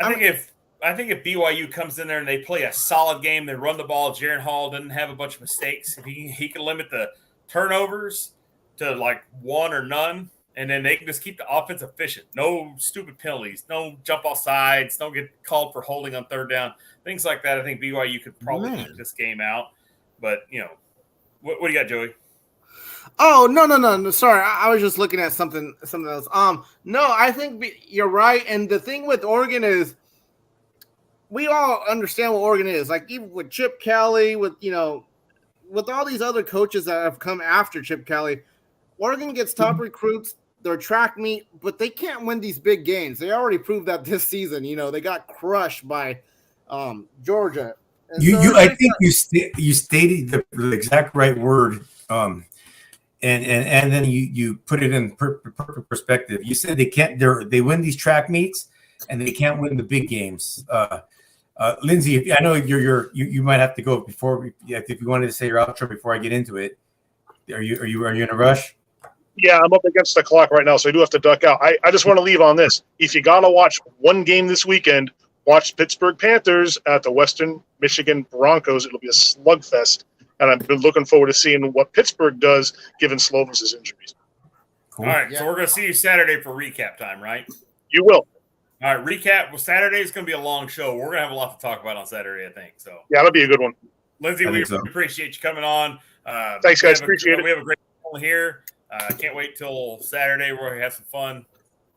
think if BYU comes in there and they play a solid game, they run the ball, Jaren Hall doesn't have a bunch of mistakes. If he can limit the turnovers to like one or none, and then they can just keep the offense efficient. No stupid penalties, no jump off sides, don't get called for holding on third down, things like that. I think BYU could probably keep this game out. But, what do you got, Joey? Oh, no. Sorry, I was just looking at something else. No, I think you're right. And the thing with Oregon is we all understand what Oregon is. Like, even with Chip Kelly, with all these other coaches that have come after Chip Kelly, Oregon gets top recruits, their track meet, but they can't win these big games. They already proved that this season. They got crushed by Georgia. I think you stated the exact right word, and then you put it in perfect perspective. You said they win these track meets and they can't win the big games. Lindsay, I know you might have to go before if you wanted to say your outro before I get into it. Are you in a rush? Yeah, I'm up against the clock right now, so I do have to duck out. I just want to leave on this. If you got to watch one game this weekend, watch Pittsburgh Panthers at the Western Michigan Broncos. It'll be a slugfest, and I've been looking forward to seeing what Pittsburgh does given Slovis's injuries. Cool. All right, so we're going to see you Saturday for recap time, right? You will. All right, recap. Well, Saturday is going to be a long show. We're going to have a lot to talk about on Saturday, I think. So yeah, that'll be a good one. Lindsay, we appreciate you coming on. Thanks, guys. Appreciate it. We have a great one here. Can't wait till Saturday where we have some fun.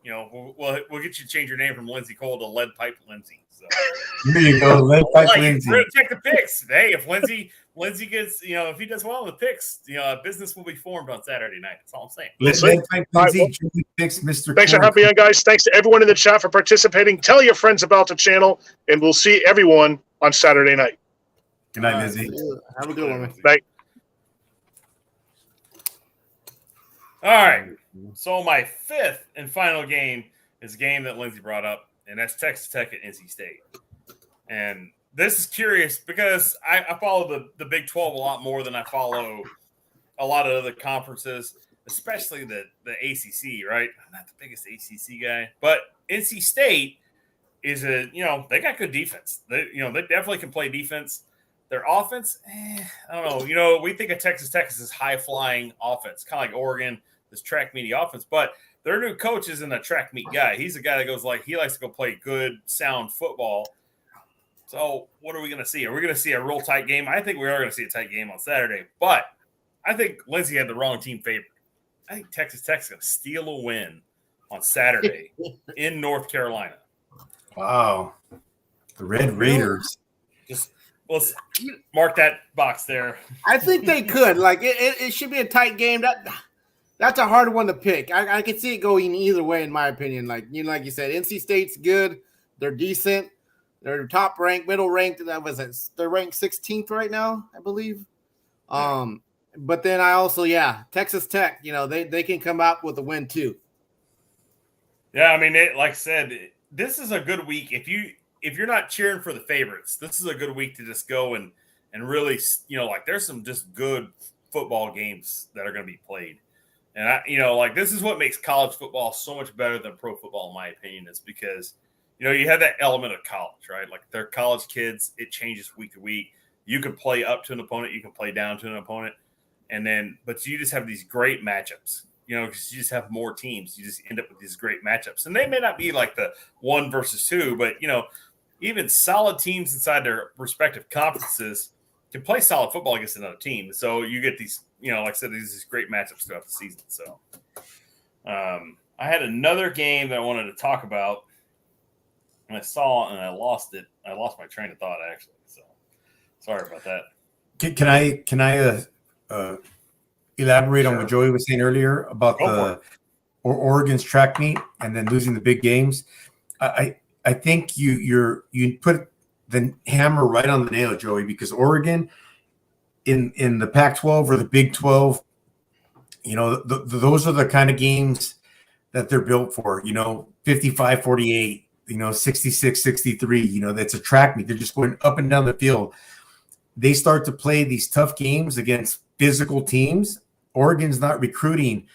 We'll get you to change your name from Lindsay Cole to Lead Pipe Lindsay. So. There you go, Lead Pipe Lindsay. We're gonna check the picks. Hey, if Lindsay gets, if he does well in the picks, business will be formed on Saturday night. That's all I'm saying. Lead Pipe Lindsay, picks, Mr. Thanks for having me on, guys. Thanks to everyone in the chat for participating. Tell your friends about the channel, and we'll see everyone on Saturday night. Good night, Lindsay. Have a good one. Bye. All right. So my fifth and final game is a game that Lindsay brought up, and that's Texas Tech at NC State. And this is curious because I follow the Big 12 a lot more than I follow a lot of other conferences, especially the ACC, right? I'm not the biggest ACC guy, but NC State is they got good defense. They definitely can play defense. Their offense, I don't know. We think of Texas Tech as this high-flying offense, kind of like Oregon, this track meet offense. But their new coach isn't a track meet guy. He's a guy that goes he likes to go play good, sound football. So what are we going to see? Are we going to see a real tight game? I think we are going to see a tight game on Saturday. But I think Lindsay had the wrong team favored. I think Texas Tech's going to steal a win on Saturday in North Carolina. Wow. The Red Raiders. Let's mark that box there. I think they could. It should be a tight game. That's a hard one to pick. I can see it going either way, in my opinion. Like you said, NC State's good. They're decent. They're top ranked, middle ranked. They're ranked 16th right now, I believe. But then I also, Texas Tech, they can come out with a win too. Yeah, I mean, like I said, this is a good week. If you're not cheering for the favorites, this is a good week to just go and really, like there's some just good football games that are going to be played. And this is what makes college football so much better than pro football, in my opinion, is because, you have that element of college, right? Like they're college kids. It changes week to week. You can play up to an opponent. You can play down to an opponent. But you just have these great matchups, because you just have more teams. You just end up with these great matchups. And they may not be like the 1 versus 2, but, even solid teams inside their respective conferences can play solid football against another team. So you get these, like I said, these great matchups throughout the season. So I had another game that I wanted to talk about, and I saw and I lost it. I lost my train of thought, actually. So sorry about that. Can I elaborate on what Joey was saying earlier about Oregon's track meet and then losing the big games? I think you put the hammer right on the nail, Joey, because Oregon in the Pac-12 or the Big 12, those are the kind of games that they're built for. 55-48, 66-63. That's a track meet. They're just going up and down the field. They start to play these tough games against physical teams. Oregon's not recruiting,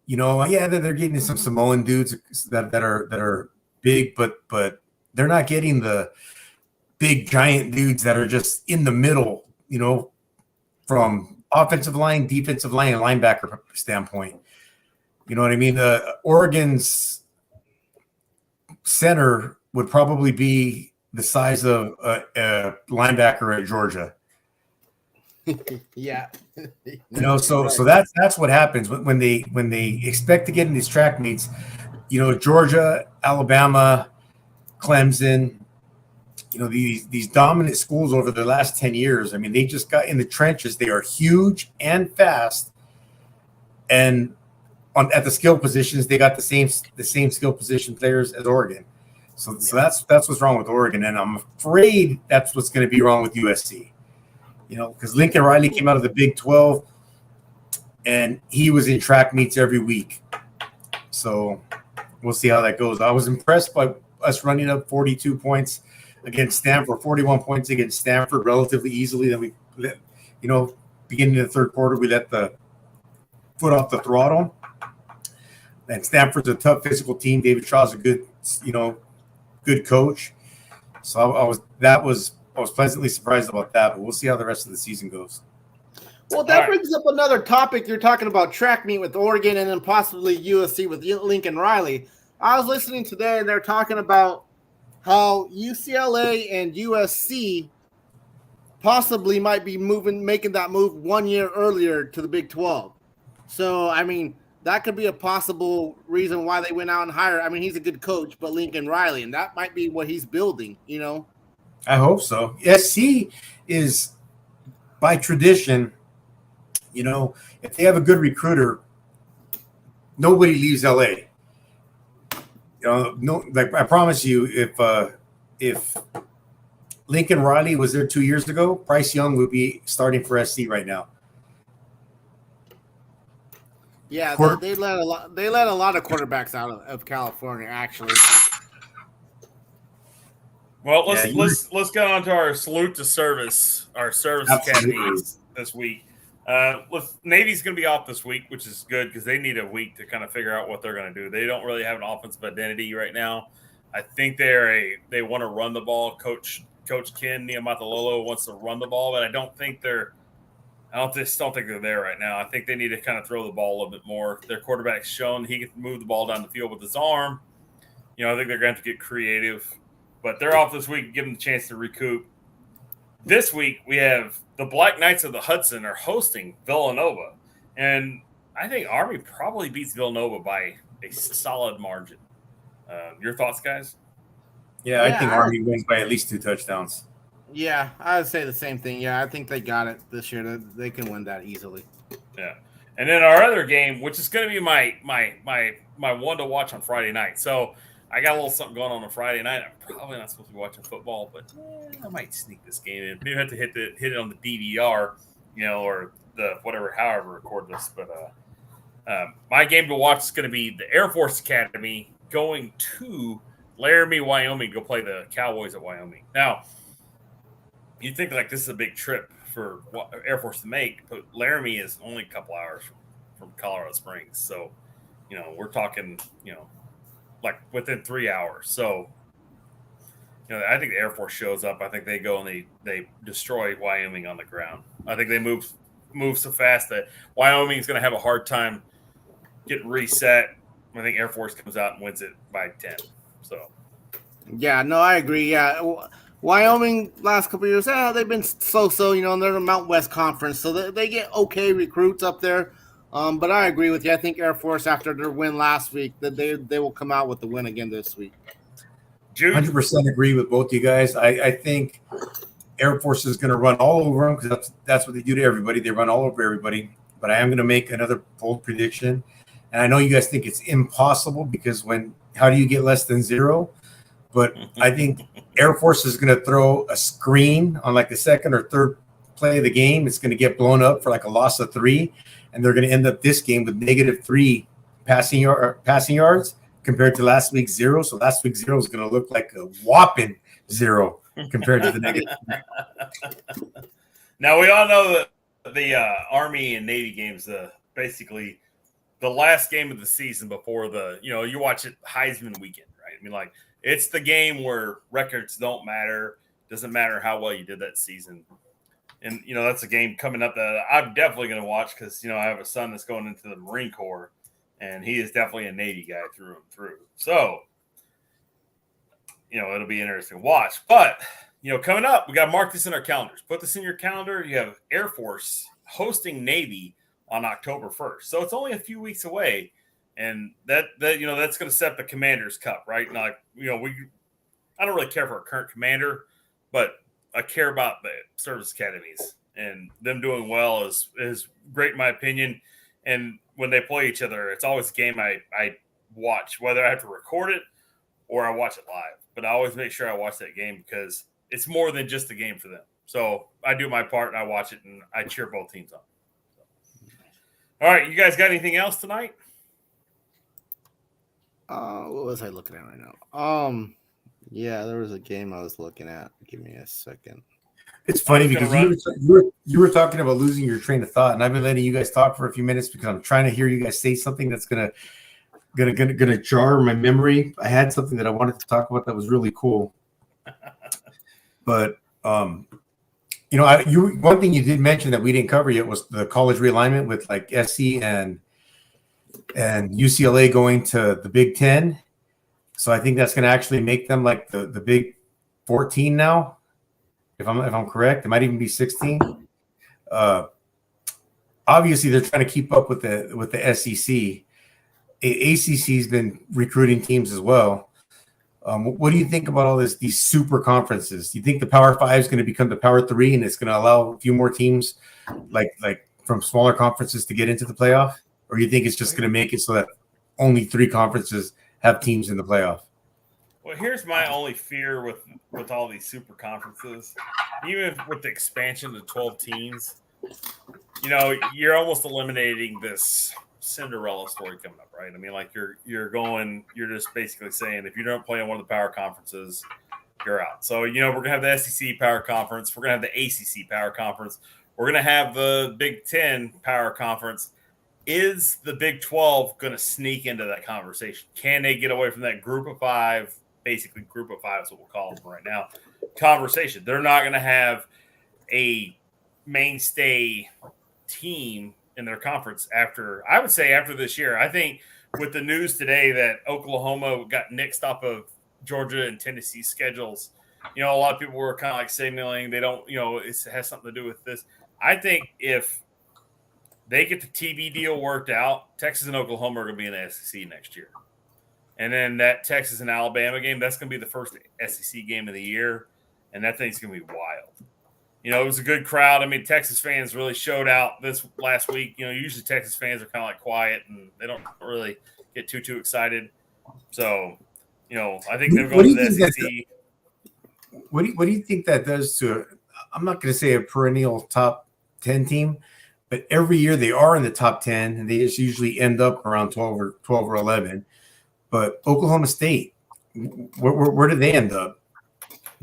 they're getting some Samoan dudes that are big, but they're not getting the big giant dudes that are just in the middle, from offensive line, defensive line, and linebacker standpoint. You know what I mean? Oregon's center would probably be the size of a linebacker at Georgia. Yeah. So that's what happens when they expect to get in these track meets. Georgia, Alabama, Clemson, these dominant schools over the last 10 years. I mean, they just got in the trenches. They are huge and fast, and at the skill positions, they got the same skill position players as Oregon. So that's what's wrong with Oregon, and I'm afraid that's what's going to be wrong with USC. Because Lincoln Riley came out of the Big 12, and he was in track meets every week. So we'll see how that goes. I was impressed by us running up 42 points against Stanford, 41 points against Stanford relatively easily. Then we let, beginning of the third quarter, we let the foot off the throttle. And Stanford's a tough physical team. David Shaw's a good, good coach. So I was pleasantly surprised about that, but we'll see how the rest of the season goes. Well, that brings up another topic. You're talking about track meet with Oregon and then possibly USC with Lincoln Riley. I was listening today, and they're talking about how UCLA and USC possibly might be making that move 1 year earlier to the Big 12. So, I mean, that could be a possible reason why they went out and hired. I mean, he's a good coach, but Lincoln Riley, and that might be what he's building, I hope so. SC is, by tradition, if they have a good recruiter, nobody leaves LA. I promise you, if Lincoln Riley was there 2 years ago, Bryce Young would be starting for SC right now. Yeah, they let a lot of quarterbacks out of California, actually. Well, let's get on to our salute to service, our service academies this week. Navy's going to be off this week, which is good because they need a week to kind of figure out what they're going to do. They don't really have an offensive identity right now. I think they want to run the ball. Coach Ken Niumatalolo wants to run the ball, but I don't think they're there right now. I think they need to kind of throw the ball a little bit more. Their quarterback's shown he can move the ball down the field with his arm. I think they're going to have to get creative. But they're off this week, give them the chance to recoup. This week, we have the Black Knights of the Hudson are hosting Villanova. And I think Army probably beats Villanova by a solid margin. Your thoughts, guys? Yeah, I think Army wins by at least 2 touchdowns. Yeah, I would say the same thing. Yeah, I think they got it this year. They can win that easily. Yeah. And then our other game, which is going to be my one to watch on Friday night. So I got a little something going on Friday night. I'm probably not supposed to be watching football, but I might sneak this game in. Maybe I have to hit it on the DVR, or however record this. But my game to watch is going to be the Air Force Academy going to Laramie, Wyoming, to go play the Cowboys at Wyoming. Now, you'd think like this is a big trip for Air Force to make, but Laramie is only a couple hours from Colorado Springs. So, we're talking, like within 3 hours. So, I think the Air Force shows up. I think they go and they destroy Wyoming on the ground. I think they move so fast that Wyoming is going to have a hard time getting reset. I think Air Force comes out and wins it by 10. So, yeah, no, I agree. Yeah, Wyoming last couple of years, they've been so. They're the Mountain West Conference, so they get okay recruits up there. But I agree with you. I think Air Force, after their win last week, that they will come out with the win again this week. 100% agree with both you guys. I think Air Force is going to run all over them because that's what they do to everybody. They run all over everybody. But I am going to make another bold prediction. And I know you guys think it's impossible because how do you get less than 0? But I think Air Force is going to throw a screen on like the second or third play of the game. It's going to get blown up for like a loss of 3. And they're going to end up this game with -3 passing yards compared to last week's 0. So last week's 0 is going to look like a whopping 0 compared to the negative. Now, we all know that the Army and Navy games, basically the last game of the season before you watch it Heisman weekend, right? I mean, like, it's the game where records don't matter. Doesn't matter how well you did that season. And, that's a game coming up that I'm definitely going to watch because, I have a son that's going into the Marine Corps, and he is definitely a Navy guy through and through. So, it'll be interesting to watch. But, coming up, we got to mark this in our calendars. Put this in your calendar. You have Air Force hosting Navy on October 1st. So it's only a few weeks away. And that's going to set the Commander's Cup, right? Now, I don't really care for our current commander, but I care about the service academies, and them doing well is great in my opinion. And when they play each other, it's always a game I watch, whether I have to record it or I watch it live. But I always make sure I watch that game because it's more than just a game for them. So I do my part and I watch it and I cheer both teams on. All right, you guys got anything else tonight? What was I looking at right now? Yeah, there was a game I was looking at. Give me a second. It's funny because you were talking about losing your train of thought, and I've been letting you guys talk for a few minutes because I'm trying to hear you guys say something that's gonna jar my memory. I had something that I wanted to talk about that was really cool, but one thing you did mention that we didn't cover yet was the college realignment with like SC and UCLA going to the Big Ten. So I think that's going to actually make them like the Big 14 now, if I'm correct. It might even be 16. Obviously, they're trying to keep up with the SEC. ACC's been recruiting teams as well. What do you think about all these super conferences? Do you think the Power 5 is going to become the Power 3 and it's going to allow a few more teams like from smaller conferences to get into the playoff? Or do you think it's just going to make it so that only 3 conferences have teams in the playoff? Well, here's my only fear with all these super conferences. Even with the expansion to 12 teams, you're almost eliminating this Cinderella story coming up, right? I mean, like you're just basically saying if you don't play in one of the power conferences, you're out. So, we're going to have the SEC Power Conference. We're going to have the ACC Power Conference. We're going to have the Big Ten Power Conference. Is the Big 12 going to sneak into that conversation? Can they get away from that group of 5, basically group of 5 is what we'll call them right now, conversation? They're not going to have a mainstay team in their conference after this year. I think with the news today that Oklahoma got nixed off of Georgia and Tennessee schedules, a lot of people were kind of like signaling they don't, it has something to do with this. I think if they get the TV deal worked out, Texas and Oklahoma are going to be in the SEC next year. And then that Texas and Alabama game, that's going to be the first SEC game of the year. And that thing's going to be wild. It was a good crowd. I mean, Texas fans really showed out this last week. Usually Texas fans are kind of like quiet and they don't really get too excited. So, I think they're going to the SEC. What do you think that does to I'm not going to say a perennial top 10 team, but every year they are in the top 10, and they just usually end up around 12 or 11. But Oklahoma State, where do they end up?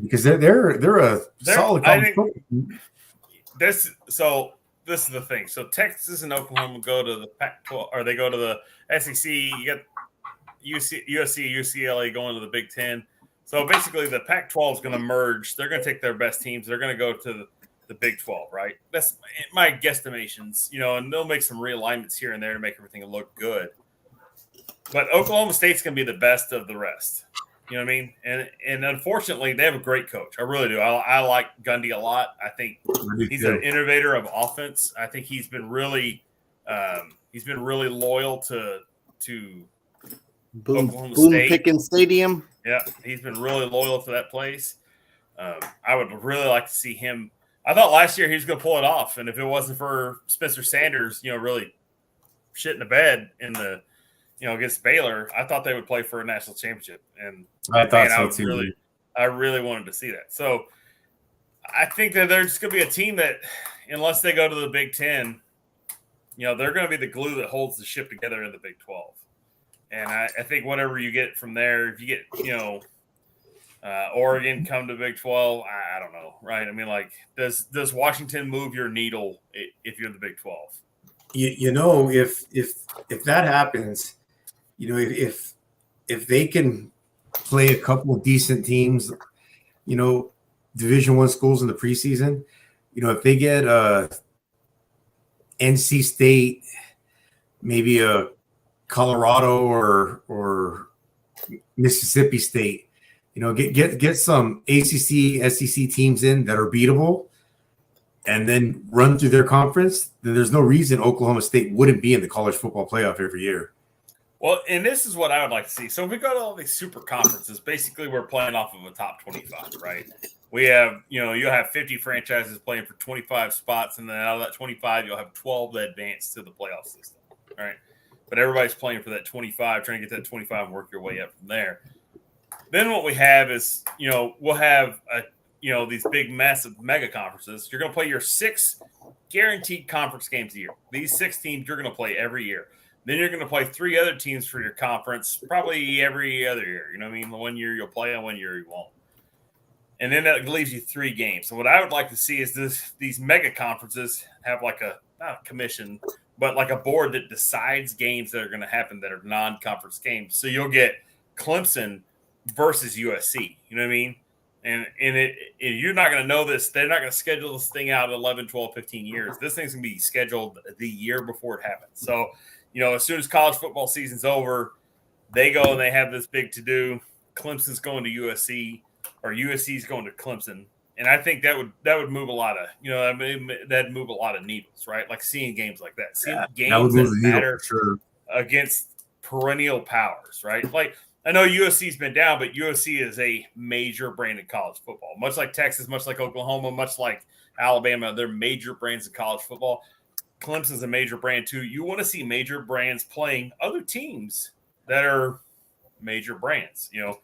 Because they're a solid college football team. This is the thing. So Texas and Oklahoma go to the Pac-12, or they go to the SEC. You got USC, UCLA going to the Big Ten. So basically, the Pac-12 is going to merge. They're going to take their best teams. They're going to go to the Big 12, right? That's my guesstimations, and they'll make some realignments here and there to make everything look good. But Oklahoma State's going to be the best of the rest. You know what I mean? And unfortunately, they have a great coach. I really do. I like Gundy a lot. I think he's an innovator of offense. I think he's been really loyal to Oklahoma State. Pickens Stadium. Yeah, he's been really loyal to that place. I would really like to see him. I thought last year he was going to pull it off, and if it wasn't for Spencer Sanders, really shit in the bed in the against Baylor, I thought they would play for a national championship. And I thought so too. I really wanted to see that. So I think that there's going to be a team that, unless they go to the Big Ten, they're going to be the glue that holds the ship together in the Big 12. And I think whatever you get from there, if you get, Oregon come to Big 12, I don't know, right? I mean, like, does Washington move your needle if you're the Big 12? If that happens, if they can play a couple of decent teams, Division I schools in the preseason, if they get NC State, maybe a Colorado or Mississippi State, get some ACC, SEC teams in that are beatable, and then run through their conference, then there's no reason Oklahoma State wouldn't be in the college football playoff every year. Well, and this is what I would like to see. So if we go to all these super conferences, basically we're playing off of a top 25, right? We have, you'll have 50 franchises playing for 25 spots, and then out of that 25, you'll have 12 that advance to the playoff system, all right? But everybody's playing for that 25, trying to get that 25 and work your way up from there. Then what we have is, we'll have these big, massive mega conferences. You're going to play your 6 guaranteed conference games a year. These 6 teams you're going to play every year. Then you're going to play 3 other teams for your conference, probably every other year. You know what I mean? One year you'll play, and one year you won't. And then that leaves you 3 games. So what I would like to see is these mega conferences have like not a commission, but like a board that decides games that are going to happen that are non-conference games. So you'll get Clemson versus USC. You know what I mean? And you're not going to know this. They're not going to schedule this thing out 11, 12, 15 years. This thing's going to be scheduled the year before it happens. So, as soon as college football season's over, they go and they have this big to-do. Clemson's going to USC, or USC's going to Clemson. And I think that would move a lot of, that'd move a lot of needles, right? Like seeing games like that. Seeing games that matter against perennial powers, right? Like, I know USC's been down, but USC is a major brand in college football. Much like Texas, much like Oklahoma, much like Alabama, they're major brands in college football. Clemson's a major brand too. You want to see major brands playing other teams that are major brands. You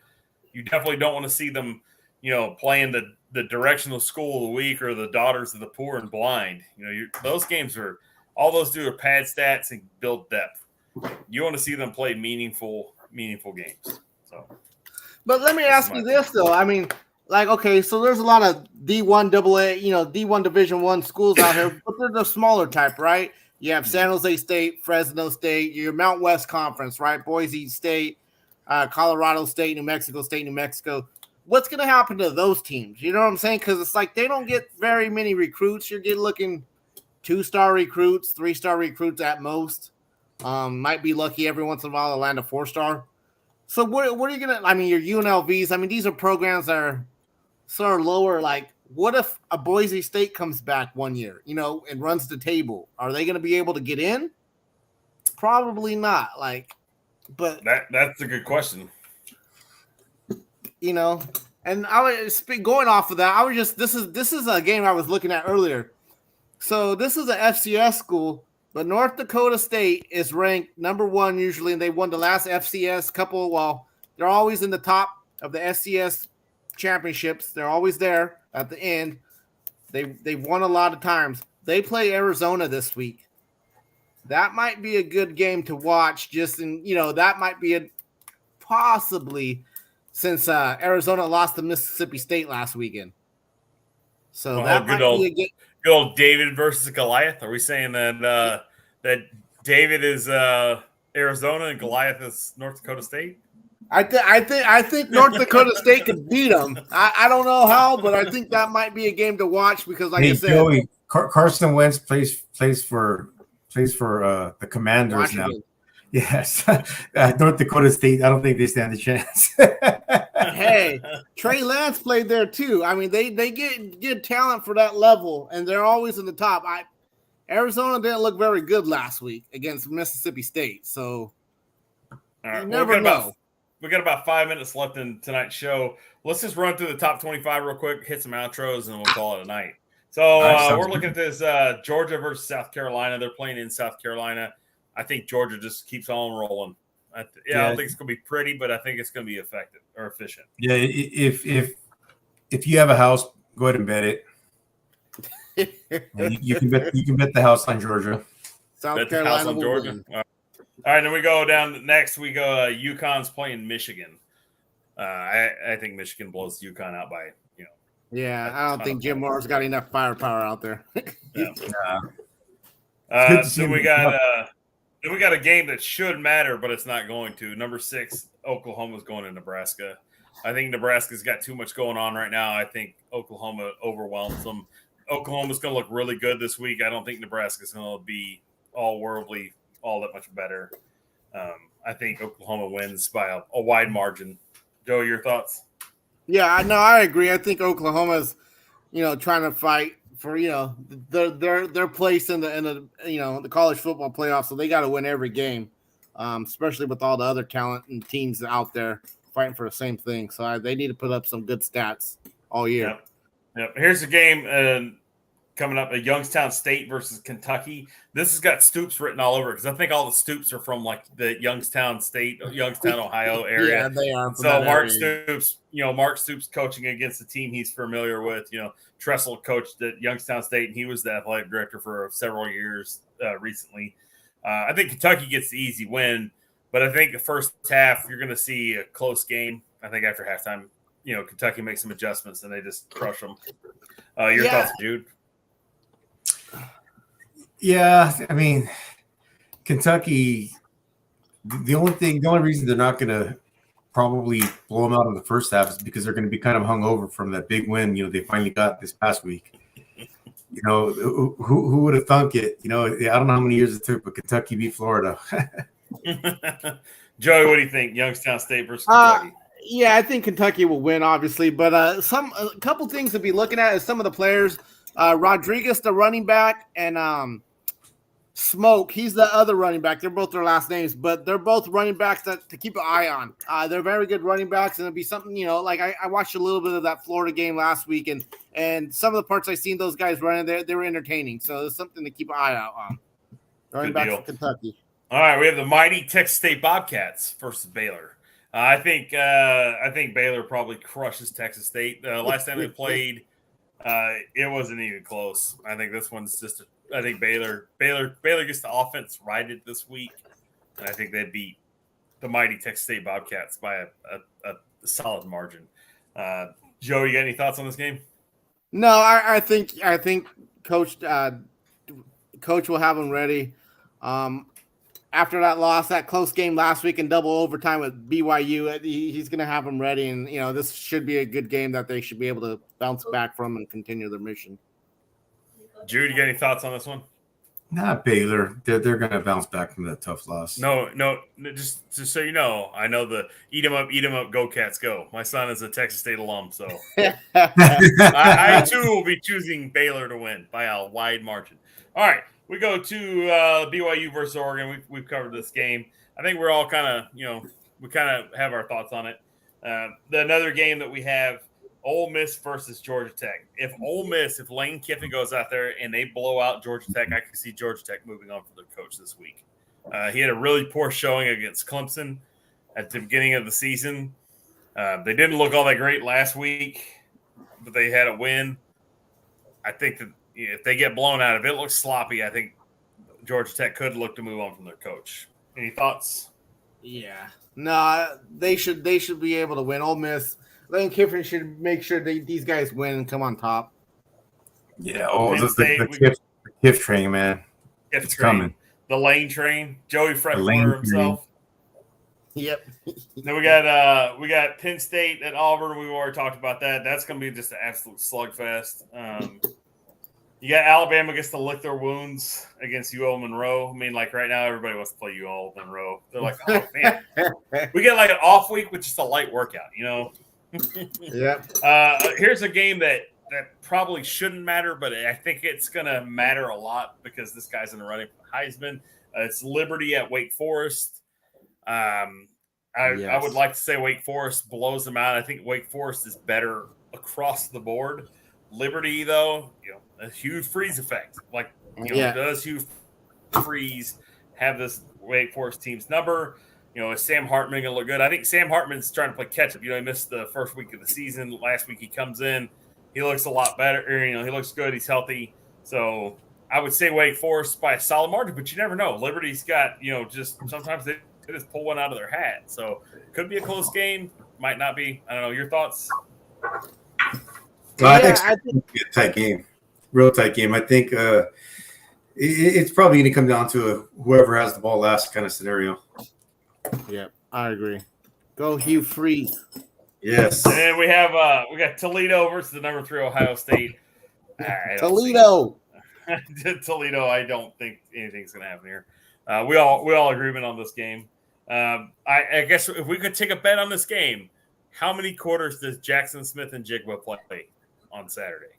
definitely don't want to see them, playing the directional school of the week or the daughters of the poor and blind. Those games all those do are pad stats and build depth. You want to see them play meaningful games. So, but let me ask you this though. I mean, okay, so there's a lot of D1 AA, D1 Division I schools out here, but they're the smaller type, right? You have San Jose State, Fresno State, your Mount West Conference, right? Boise State, Colorado State, New Mexico. What's going to happen to those teams? You know what I'm saying? Because it's like they don't get very many recruits. You're looking 2-star recruits, 3-star recruits at most. Might be lucky every once in a while to land a 4-star. So what are you going to – I mean, your UNLVs, these are programs that are sort of lower. Like, what if a Boise State comes back one year, and runs the table? Are they going to be able to get in? Probably not. But that's a good question. And I was going off of that. This is a game I was looking at earlier. So this is a FCS school, but North Dakota State is ranked number 1 usually, and they won the last FCS couple. Well, they're always in the top of the FCS championships. They're always there at the end. They've won a lot of times. they play Arizona this week. That might be a good game to watch. That might be a possibly since Arizona lost to Mississippi State last weekend. So that might be a good. Good old David versus Goliath. Are we saying that that David is Arizona and Goliath is North Dakota State? I think North Dakota State could beat them. I don't know how, but I think that might be a game to watch because, like I said, Joey, Carson Wentz plays for the Commanders Washington. now. Yes, North Dakota State. I don't think they stand a chance. Hey, Trey Lance played there too. I mean, they get good talent for that level, and they're always in the top. Arizona didn't look very good last week against Mississippi State, so All you never know. We got about 5 minutes left in tonight's show. Let's just run through the top 25 real quick, hit some outros, and we'll call it a night. So we're looking at this Georgia versus South Carolina. They're playing in South Carolina. I think Georgia just keeps on rolling. I don't think it's going to be pretty, but I think it's going to be effective or efficient. Yeah, if you have a house, go ahead and bet it. you can bet the house on Georgia. South Carolina will Georgia. win. All right, then we go down next. We go UConn's playing Michigan. I think Michigan blows UConn out by Yeah, I don't think Jim Moore's got enough firepower out there. So we got a game that should matter, but it's not going to. Number 6, Oklahoma's going to Nebraska. I think Nebraska's got too much going on right now. I think Oklahoma overwhelms them. Oklahoma's going to look really good this week. I don't think Nebraska's going to be all worldly, all that much better. I think Oklahoma wins by a wide margin. Joe, your thoughts? Yeah, no, I agree. I think Oklahoma's, trying to fight for their place in the college football playoffs. So they got to win every game, especially with all the other talent and teams out there fighting for the same thing. So they need to put up some good stats all year. Yep. Here's the game coming up: Youngstown State versus Kentucky. This has got Stoops written all over it because I think all the Stoops are from like the Youngstown, Ohio area. Yeah, they are. So Mark Stoops coaching against a team he's familiar with. Tressel coached at Youngstown State, and he was the athletic director for several years recently. I think Kentucky gets the easy win, but I think the first half you're going to see a close game. I think after halftime, Kentucky makes some adjustments and they just crush them. Your thoughts, Jude? Yeah, I mean, Kentucky. The only reason they're not going to probably blow them out in the first half is because they're going to be kind of hungover from that big win. They finally got this past week. Who would have thunk it? I don't know how many years it took, but Kentucky beat Florida. Joey, what do you think? Youngstown State versus Kentucky. Yeah, I think Kentucky will win, obviously, but a couple things to be looking at is some of the players. Rodriguez, the running back, and Smoke, he's the other running back. They're both their last names, but they're both running backs to keep an eye on. They're very good running backs, and it'll be something, like I watched a little bit of that Florida game last week, and some of the parts I seen those guys running there, they were entertaining. So it's something to keep an eye out on. Running back to Kentucky. All right, we have the mighty Texas State Bobcats versus Baylor. I think Baylor probably crushes Texas State. Last time they played, it wasn't even close. I think this one's just. I think Baylor gets the offense righted this week, and I think they beat the mighty Texas State Bobcats by a solid margin. Joe, you got any thoughts on this game? No, I think Coach will have them ready. After that close game last week in double overtime with BYU, he's going to have them ready, and this should be a good game that they should be able to bounce back from and continue their mission. Jude, you got any thoughts on this one? Not Baylor. They're going to bounce back from that tough loss. No. Just so you know, I know the eat 'em up, go Cats, go. My son is a Texas State alum, so I too will be choosing Baylor to win by a wide margin. All right, we go to BYU versus Oregon. We've covered this game. I think we're all kind of we kind of have our thoughts on it. Another game that we have. Ole Miss versus Georgia Tech. If Lane Kiffin goes out there and they blow out Georgia Tech, I can see Georgia Tech moving on for their coach this week. He had a really poor showing against Clemson at the beginning of the season. They didn't look all that great last week, but they had a win. I think that if they get blown out, if it looks sloppy, I think Georgia Tech could look to move on from their coach. Any thoughts? Yeah. No, they should be able to win. Ole Miss, Lane Kiffin should make sure these guys win and come on top. Yeah. Oh, Penn the State, Kiff train, man. It's coming. The Lane train. Joey Lane Freshwater himself. Yep. Then we got Penn State at Auburn. We've already talked about that. That's going to be just an absolute slugfest. You got Alabama gets to lick their wounds against UL Monroe. I mean, like right now, everybody wants to play UL Monroe. They're like, oh man, we get like an off week with just a light workout, you know. Yep. Here's a game that probably shouldn't matter, but I think it's going to matter a lot because this guy's in the running for Heisman. It's Liberty at Wake Forest. I would like to say Wake Forest blows them out. I think Wake Forest is better across the board. Liberty, though, a huge freeze effect. Like, does Hugh Freeze have this Wake Forest team's number? Is Sam Hartman going to look good? I think Sam Hartman's trying to play catch up. He missed the first week of the season. Last week he comes in. He looks a lot better. He looks good. He's healthy. So I would say Wake Forest by a solid margin, but you never know. Liberty's got, just sometimes they just pull one out of their hat. So could be a close game. Might not be. I don't know. Your thoughts? I think it'll be a tight game, real tight game. I think it's probably going to come down to whoever has the ball last kind of scenario. Yeah, I agree. Go Hugh Freeze. Yes. And then we got Toledo versus the number 3 Ohio State. Toledo. Toledo. I don't think anything's going to happen here. We all agreement on this game. I guess if we could take a bet on this game, how many quarters does Jackson Smith and Jigba play on Saturday?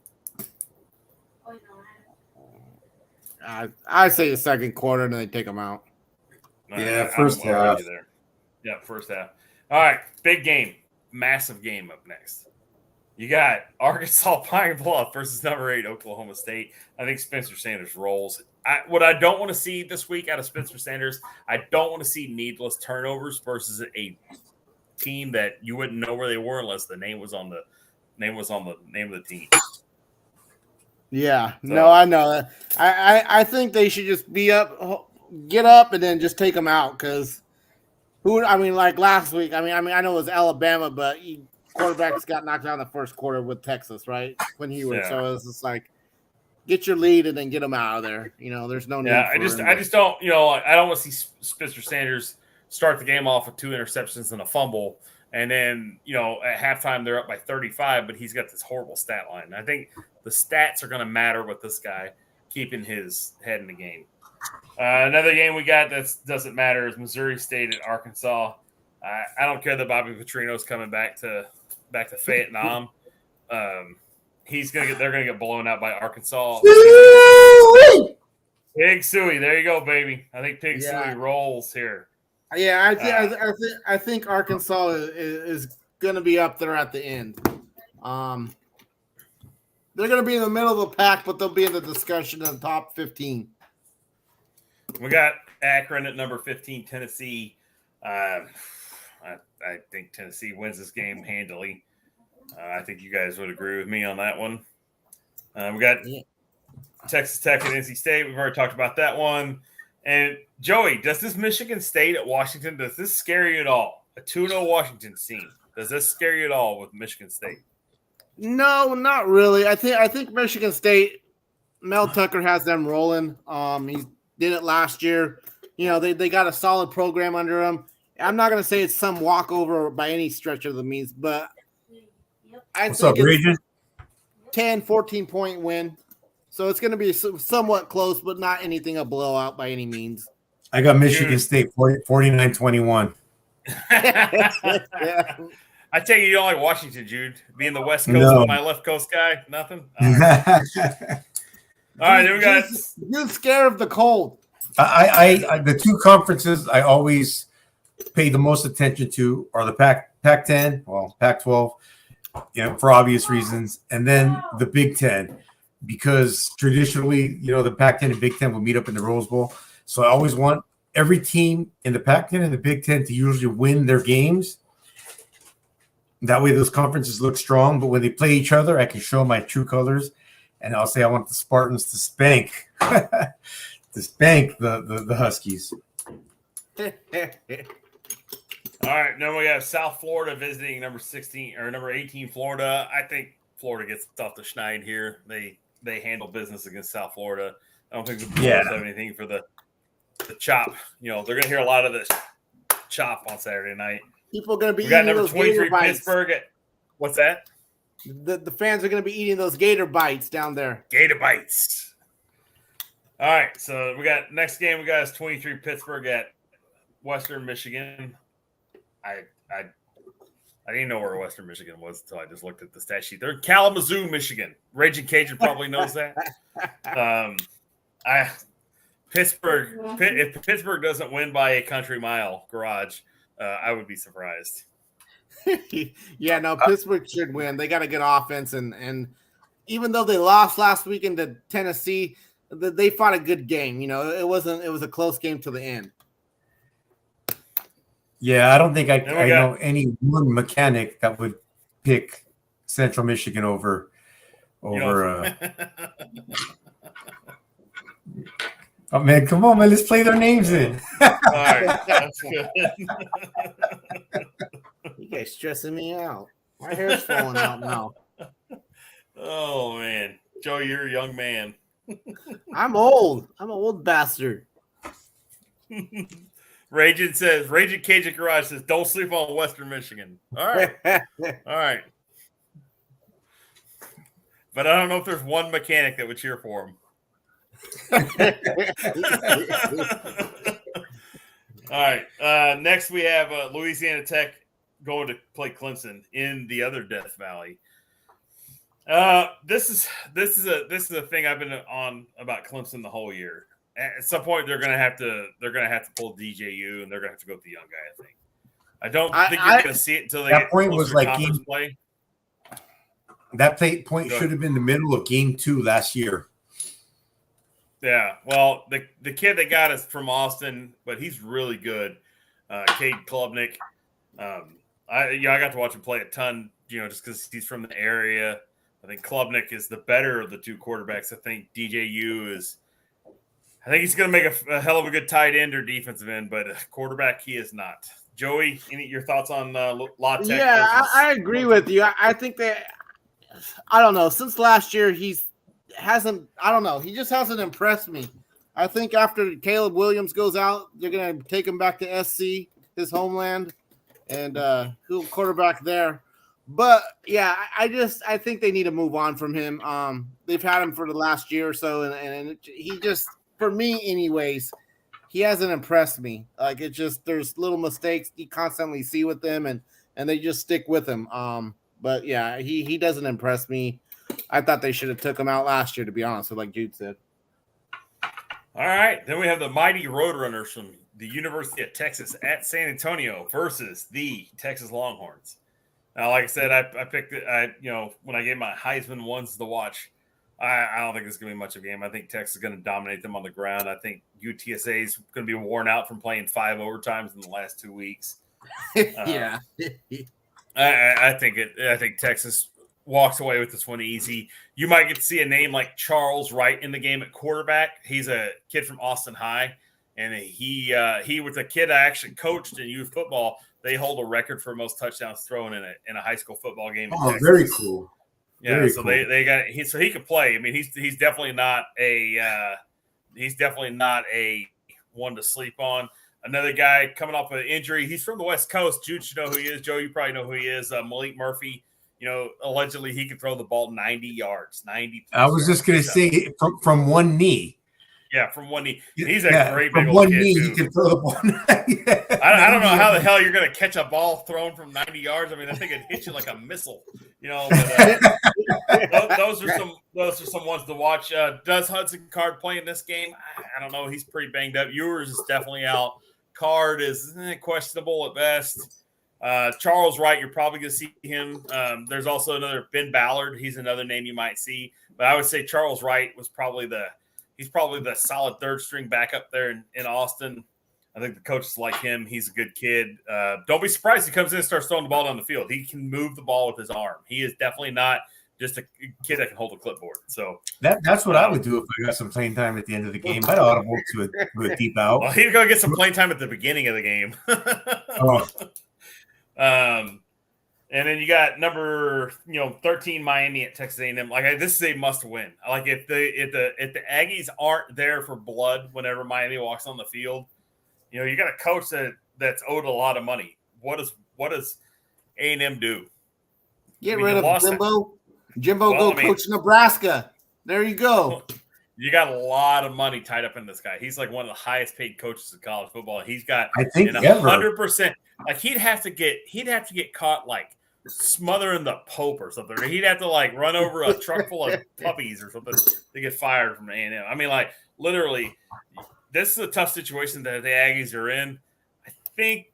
I say the second quarter, and then they take them out. First half. Yeah, first half. All right, big game, massive game up next. You got Arkansas Pine Bluff versus number 8 Oklahoma State. I think Spencer Sanders rolls. What I don't want to see this week out of Spencer Sanders, I don't want to see needless turnovers versus a team that you wouldn't know where they were unless the name was on the name of the team. Yeah, so, no, I know that. I think they should just get up, and then just take them out because like last week. I know it was Alabama, but quarterbacks got knocked out in the first quarter with Texas, right? When he was, so it was just like get your lead and then get them out of there. There's no need. Yeah, I just don't. I don't want to see Spencer Sanders start the game off with 2 interceptions and a fumble. And then, at halftime, they're up by 35, but he's got this horrible stat line. I think the stats are going to matter with this guy keeping his head in the game. Another game we got that doesn't matter is Missouri State at Arkansas. I don't care that Bobby Petrino's coming back to Vietnam. They're going to get blown out by Arkansas. Pig Suey, there you go, baby. I think Pig Suey rolls here. Yeah, I think Arkansas is going to be up there at the end. They're going to be in the middle of the pack, but they'll be in the discussion in the top 15. We got Akron at number 15, Tennessee. I think Tennessee wins this game handily. I think you guys would agree with me on that one. We got Texas Tech and NC State. We've already talked about that one. And Joey, does this Michigan State at Washington, does this scare you at all? A 2-0 Washington team. Does this scare you at all with Michigan State? No, not really. I think Michigan State, Mel Tucker has them rolling. He did it last year. They got a solid program under him. I'm not going to say it's some walkover by any stretch of the means, but I think it's 10, 14-point win. So it's going to be somewhat close, but not anything a blowout by any means. I got Michigan State 49-21. I tell you don't like Washington, Jude. Being the West Coast with my left coast guy, nothing. All right, then we got. You're scared of the cold. I the 2 conferences I always pay the most attention to are the Pac-10, Pac-12, for obvious reasons, and then the Big Ten. Because traditionally, the Pac-10 and Big Ten will meet up in the Rose Bowl. So I always want every team in the Pac-10 and the Big Ten to usually win their games. That way those conferences look strong. But when they play each other, I can show my true colors. and I'll say I want the Spartans to spank the Huskies. All right, then we have South Florida visiting number 16 or number 18 Florida. I think Florida gets off the schneid here. They handle business against South Florida. I don't think the Bulls have anything for the chop. You know, they're going to hear a lot of this chop on Saturday night. People are going to be We got eating number those 23 gator bites. Pittsburgh. What's that? The fans are going to be eating those gator bites down there. Gator bites. All right, so we got next game. We got is 23 Pittsburgh at Western Michigan. I didn't know where Western Michigan was until I just looked at the stat sheet. They're in Kalamazoo, Michigan. Raging Cajun probably knows that. If Pittsburgh doesn't win by a country mile garage, I would be surprised. Yeah, no, Pittsburgh should win. They got a good offense, and even though they lost last weekend to Tennessee, they fought a good game. You know, it was a close game to the end. Yeah, I don't think I know any one mechanic that would pick Central Michigan over. Oh man, come on, man, let's play their names in. All right, that's good. You guys stressing me out. My hair's falling out now. Oh man, Joe, you're a young man. I'm old. I'm an old bastard. Raging Cajun Garage says, don't sleep on Western Michigan. All right. All right. But I don't know if there's one mechanic that would cheer for him. All right. Next we have Louisiana Tech going to play Clemson in the other Death Valley. This is a thing I've been on about Clemson the whole year. At some point, they're gonna have to pull DJU, and they're gonna have to go with the young guy. I think. I don't think you're gonna see it until they that get point was like conference play. That point should have been the middle of game 2 last year. Yeah, well, the kid they got is from Austin, but he's really good. Cade Klubnik. I got to watch him play a ton. You know, just because he's from the area. I think Klubnik is the better of the two quarterbacks. I think DJU is. I think he's going to make a hell of a good tight end or defensive end, but quarterback he is not. Joey, your thoughts on La Tech? Yeah, I agree with you. I think that I don't know. Since last year, he just hasn't impressed me. I think after Caleb Williams goes out, they're going to take him back to SC, his homeland, and who quarterback there. But yeah, I think they need to move on from him. They've had him for the last year or so, and he just, for me anyways, he hasn't impressed me. Like, it just, there's little mistakes you constantly see with them, and they just stick with him. But yeah, he doesn't impress me. I thought they should have took him out last year, to be honest with, like Jude said. All right, then we have the mighty Roadrunners from the University of Texas at San Antonio versus the Texas Longhorns. Now, like I said, I picked it. When I gave my Heisman ones to watch, I don't think it's going to be much of a game. I think Texas is going to dominate them on the ground. I think UTSA is going to be worn out from playing 5 overtimes in the last 2 weeks. Yeah, I think Texas walks away with this one easy. You might get to see a name like Charles Wright in the game at quarterback. He's a kid from Austin High, and he was a kid I actually coached in youth football. They hold a record for most touchdowns thrown in a high school football game. Oh, very cool. Yeah, very so cool. they got so he could play. I mean, he's definitely not a one to sleep on. Another guy coming off an injury. He's from the West Coast. Jude should know who he is. Joe, you probably know who he is. Malik Murphy. You know, allegedly he could throw the ball 90 yards. 90. I was just going to say from one knee. Yeah, from one knee. He's a great big from old one kid, knee, too. you can throw the ball. I don't know how the hell you're going to catch a ball thrown from 90 yards. I mean, I think it hit you like a missile. You know, but, those are some ones to watch. Does Hudson Card play in this game? I don't know. He's pretty banged up. Ewers is definitely out. Card is questionable at best. Charles Wright, you're probably going to see him. There's also another Ben Ballard. He's another name you might see. But I would say Charles Wright was probably the solid third string backup there in Austin. I think the coaches like him. He's a good kid. Don't be surprised he comes in and starts throwing the ball down the field. He can move the ball with his arm. He is definitely not just a kid that can hold a clipboard. So That's what I would do if I got some playing time at the end of the game. I'd audible to a deep out. well, he's gonna get some playing time at the beginning of the game. Oh, And then you got number 13 Miami at Texas A&M. Like this is a must win. Like if the Aggies aren't there for blood whenever Miami walks on the field, you got a coach that's owed a lot of money. What does A&M do? Get rid of Jimbo. Jimbo, Well, coach Nebraska. There you go. You got a lot of money tied up in this guy. He's like one of the highest paid coaches in college football. He's got, I think, 100%. Like he'd have to get caught like smothering the Pope or something. Or he'd have to like run over a truck full of puppies or something to get fired from A&M. I mean, like literally, this is a tough situation that the Aggies are in. I think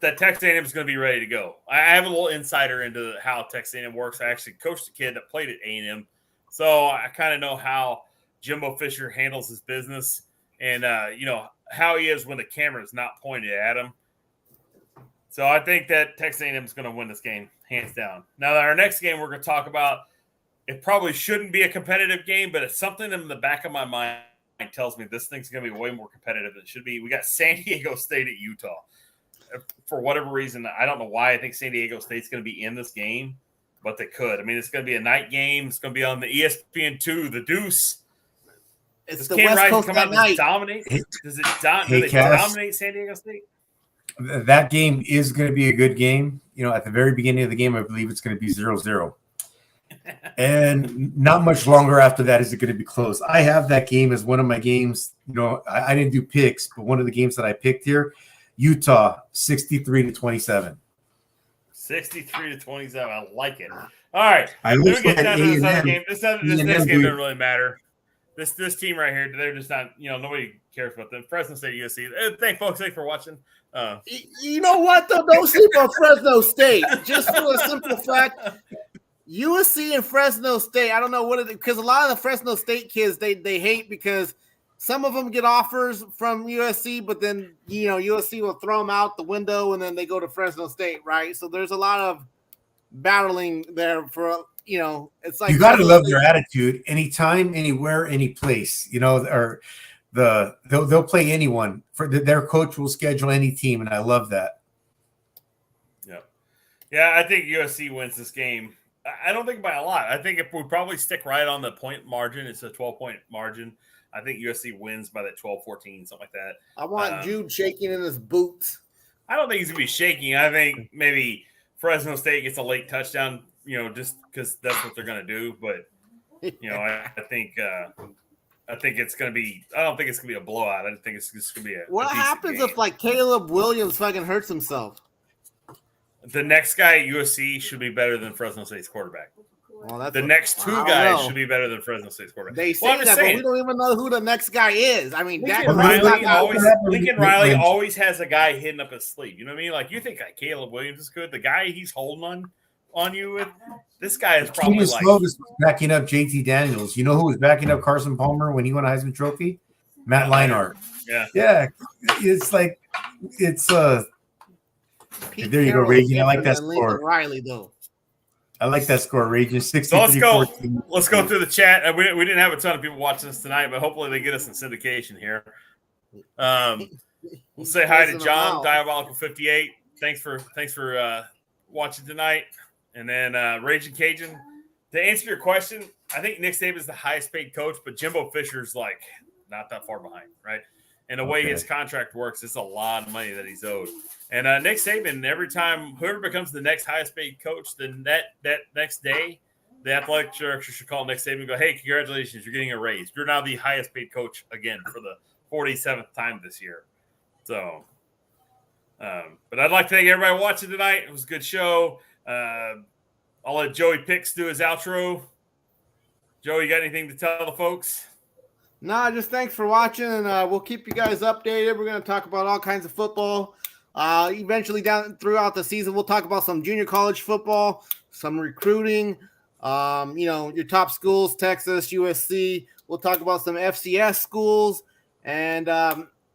that Texas A&M is going to be ready to go. I have a little insider into how Texas A&M works. I actually coached a kid that played at A&M, so I kind of know how Jimbo Fisher handles his business and how he is when the camera is not pointed at him. So I think that Texas A&M is going to win this game, hands down. Now, our next game we're going to talk about, it probably shouldn't be a competitive game, but it's something in the back of my mind tells me this thing's going to be way more competitive than it should be. We got San Diego State at Utah. For whatever reason, I don't know why I think San Diego State's going to be in this game, but they could. I mean, it's going to be a night game. It's going to be on the ESPN2, the Deuce. It's the West Coast at night. Do they dominate San Diego State? That game is going to be a good game. At the very beginning of the game, I believe it's going to be 0-0. And not much longer after that is it going to be close. I have that game as one of my games. I didn't do picks, but one of the games that I picked here, Utah, 63-27. 63-27. I like it. All right. I Let me get at down to this other game. This next game doing- doesn't really matter. This team right here, they're just not, nobody cares about them. Fresno State, USC. Thanks for watching. You know what, though? Don't sleep on Fresno State. Just for a simple fact, USC and Fresno State, I don't know what it is, because a lot of the Fresno State kids, they hate because some of them get offers from USC, but then, USC will throw them out the window and then they go to Fresno State, right? So there's a lot of battling there for, it's like. You got to love their attitude anytime, anywhere, any place, or they'll play anyone. Their coach will schedule any team, and I love that. Yeah, I think USC wins this game. I don't think by a lot. I think if we probably stick right on the point margin, it's a 12-point margin. I think USC wins by that 12-14, something like that. I want Jude shaking in his boots. I don't think he's going to be shaking. I think maybe Fresno State gets a late touchdown, just because that's what they're going to do. But, I think it's going to be – I don't think it's going to be a blowout. I think it's just going to be a What decent happens game. if, like, Caleb Williams fucking hurts himself? The next guy at USC should be better than Fresno State's quarterback. Well, the next two guys should be better than Fresno State's quarterback. They say that, but we don't even know who the next guy is. I mean, Lincoln Riley always has a guy hidden up his sleeve. You know what I mean? Like, you think that Caleb Williams is good? The guy he's holding on you with, this guy is probably like was backing up JT Daniels. You know who was backing up Carson Palmer when he won a Heisman Trophy? Matt Leinart. Yeah. It's like Pete there you go, Raging. I like that score. Riley, though. I like that score, Raging. 63. So let's go through the chat. We didn't have a ton of people watching us tonight, but hopefully they get us in syndication here. We'll say hi to John Diabolical 58. Thanks for watching tonight. And then Raging Cajun. To answer your question, I think Nick Saban's the highest paid coach, but Jimbo Fisher's like not that far behind, right? And the way his contract works, it's a lot of money that he's owed. And Nick Saban, every time whoever becomes the next highest paid coach, then that next day, the athletic director should call Nick Saban and go, "Hey, congratulations, you're getting a raise. You're now the highest paid coach again for the 47th time this year." So, but I'd like to thank everybody watching tonight. It was a good show. I'll let Joey Picks do his outro. Joe, you got anything to tell the folks? Nah, just thanks for watching, and we'll keep you guys updated. We're going to talk about all kinds of football. Eventually, down throughout the season, we'll talk about some junior college football, some recruiting, your top schools, Texas, USC. We'll talk about some FCS schools, and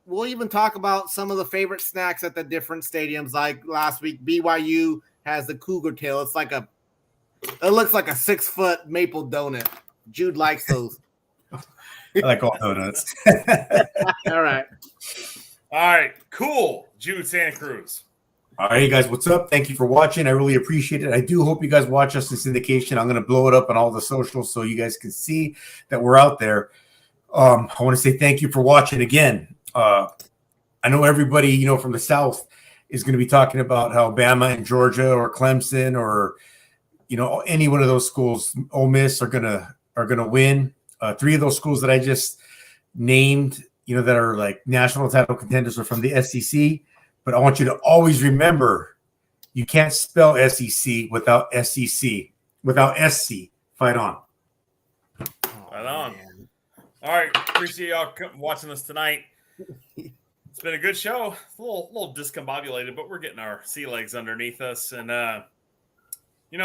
we'll even talk about some of the favorite snacks at the different stadiums. Like last week, BYU has the Cougar Tail. It's like a It looks like a 6-foot maple donut. Jude likes those. I like all donuts. All right. All right, cool. Jude Santa Cruz. All right, guys, what's up? Thank you for watching. I really appreciate it. I do hope you guys watch us in syndication. I'm going to blow it up on all the socials so you guys can see that we're out there. I want to say thank you for watching again. I know everybody, from the South is going to be talking about how Bama and Georgia or Clemson or, any one of those schools, Ole Miss are going to win. 3 of those schools that I just named, that are like national title contenders are from the SEC. But I want you to always remember, you can't spell SEC without SEC, without SC. Fight on. Right on. All right, appreciate y'all watching us tonight. It's been a good show. It's a little discombobulated, but we're getting our sea legs underneath us. And, in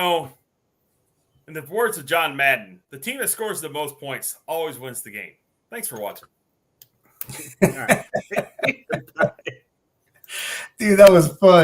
the words of John Madden, the team that scores the most points always wins the game. Thanks for watching. All right. Dude, that was fun.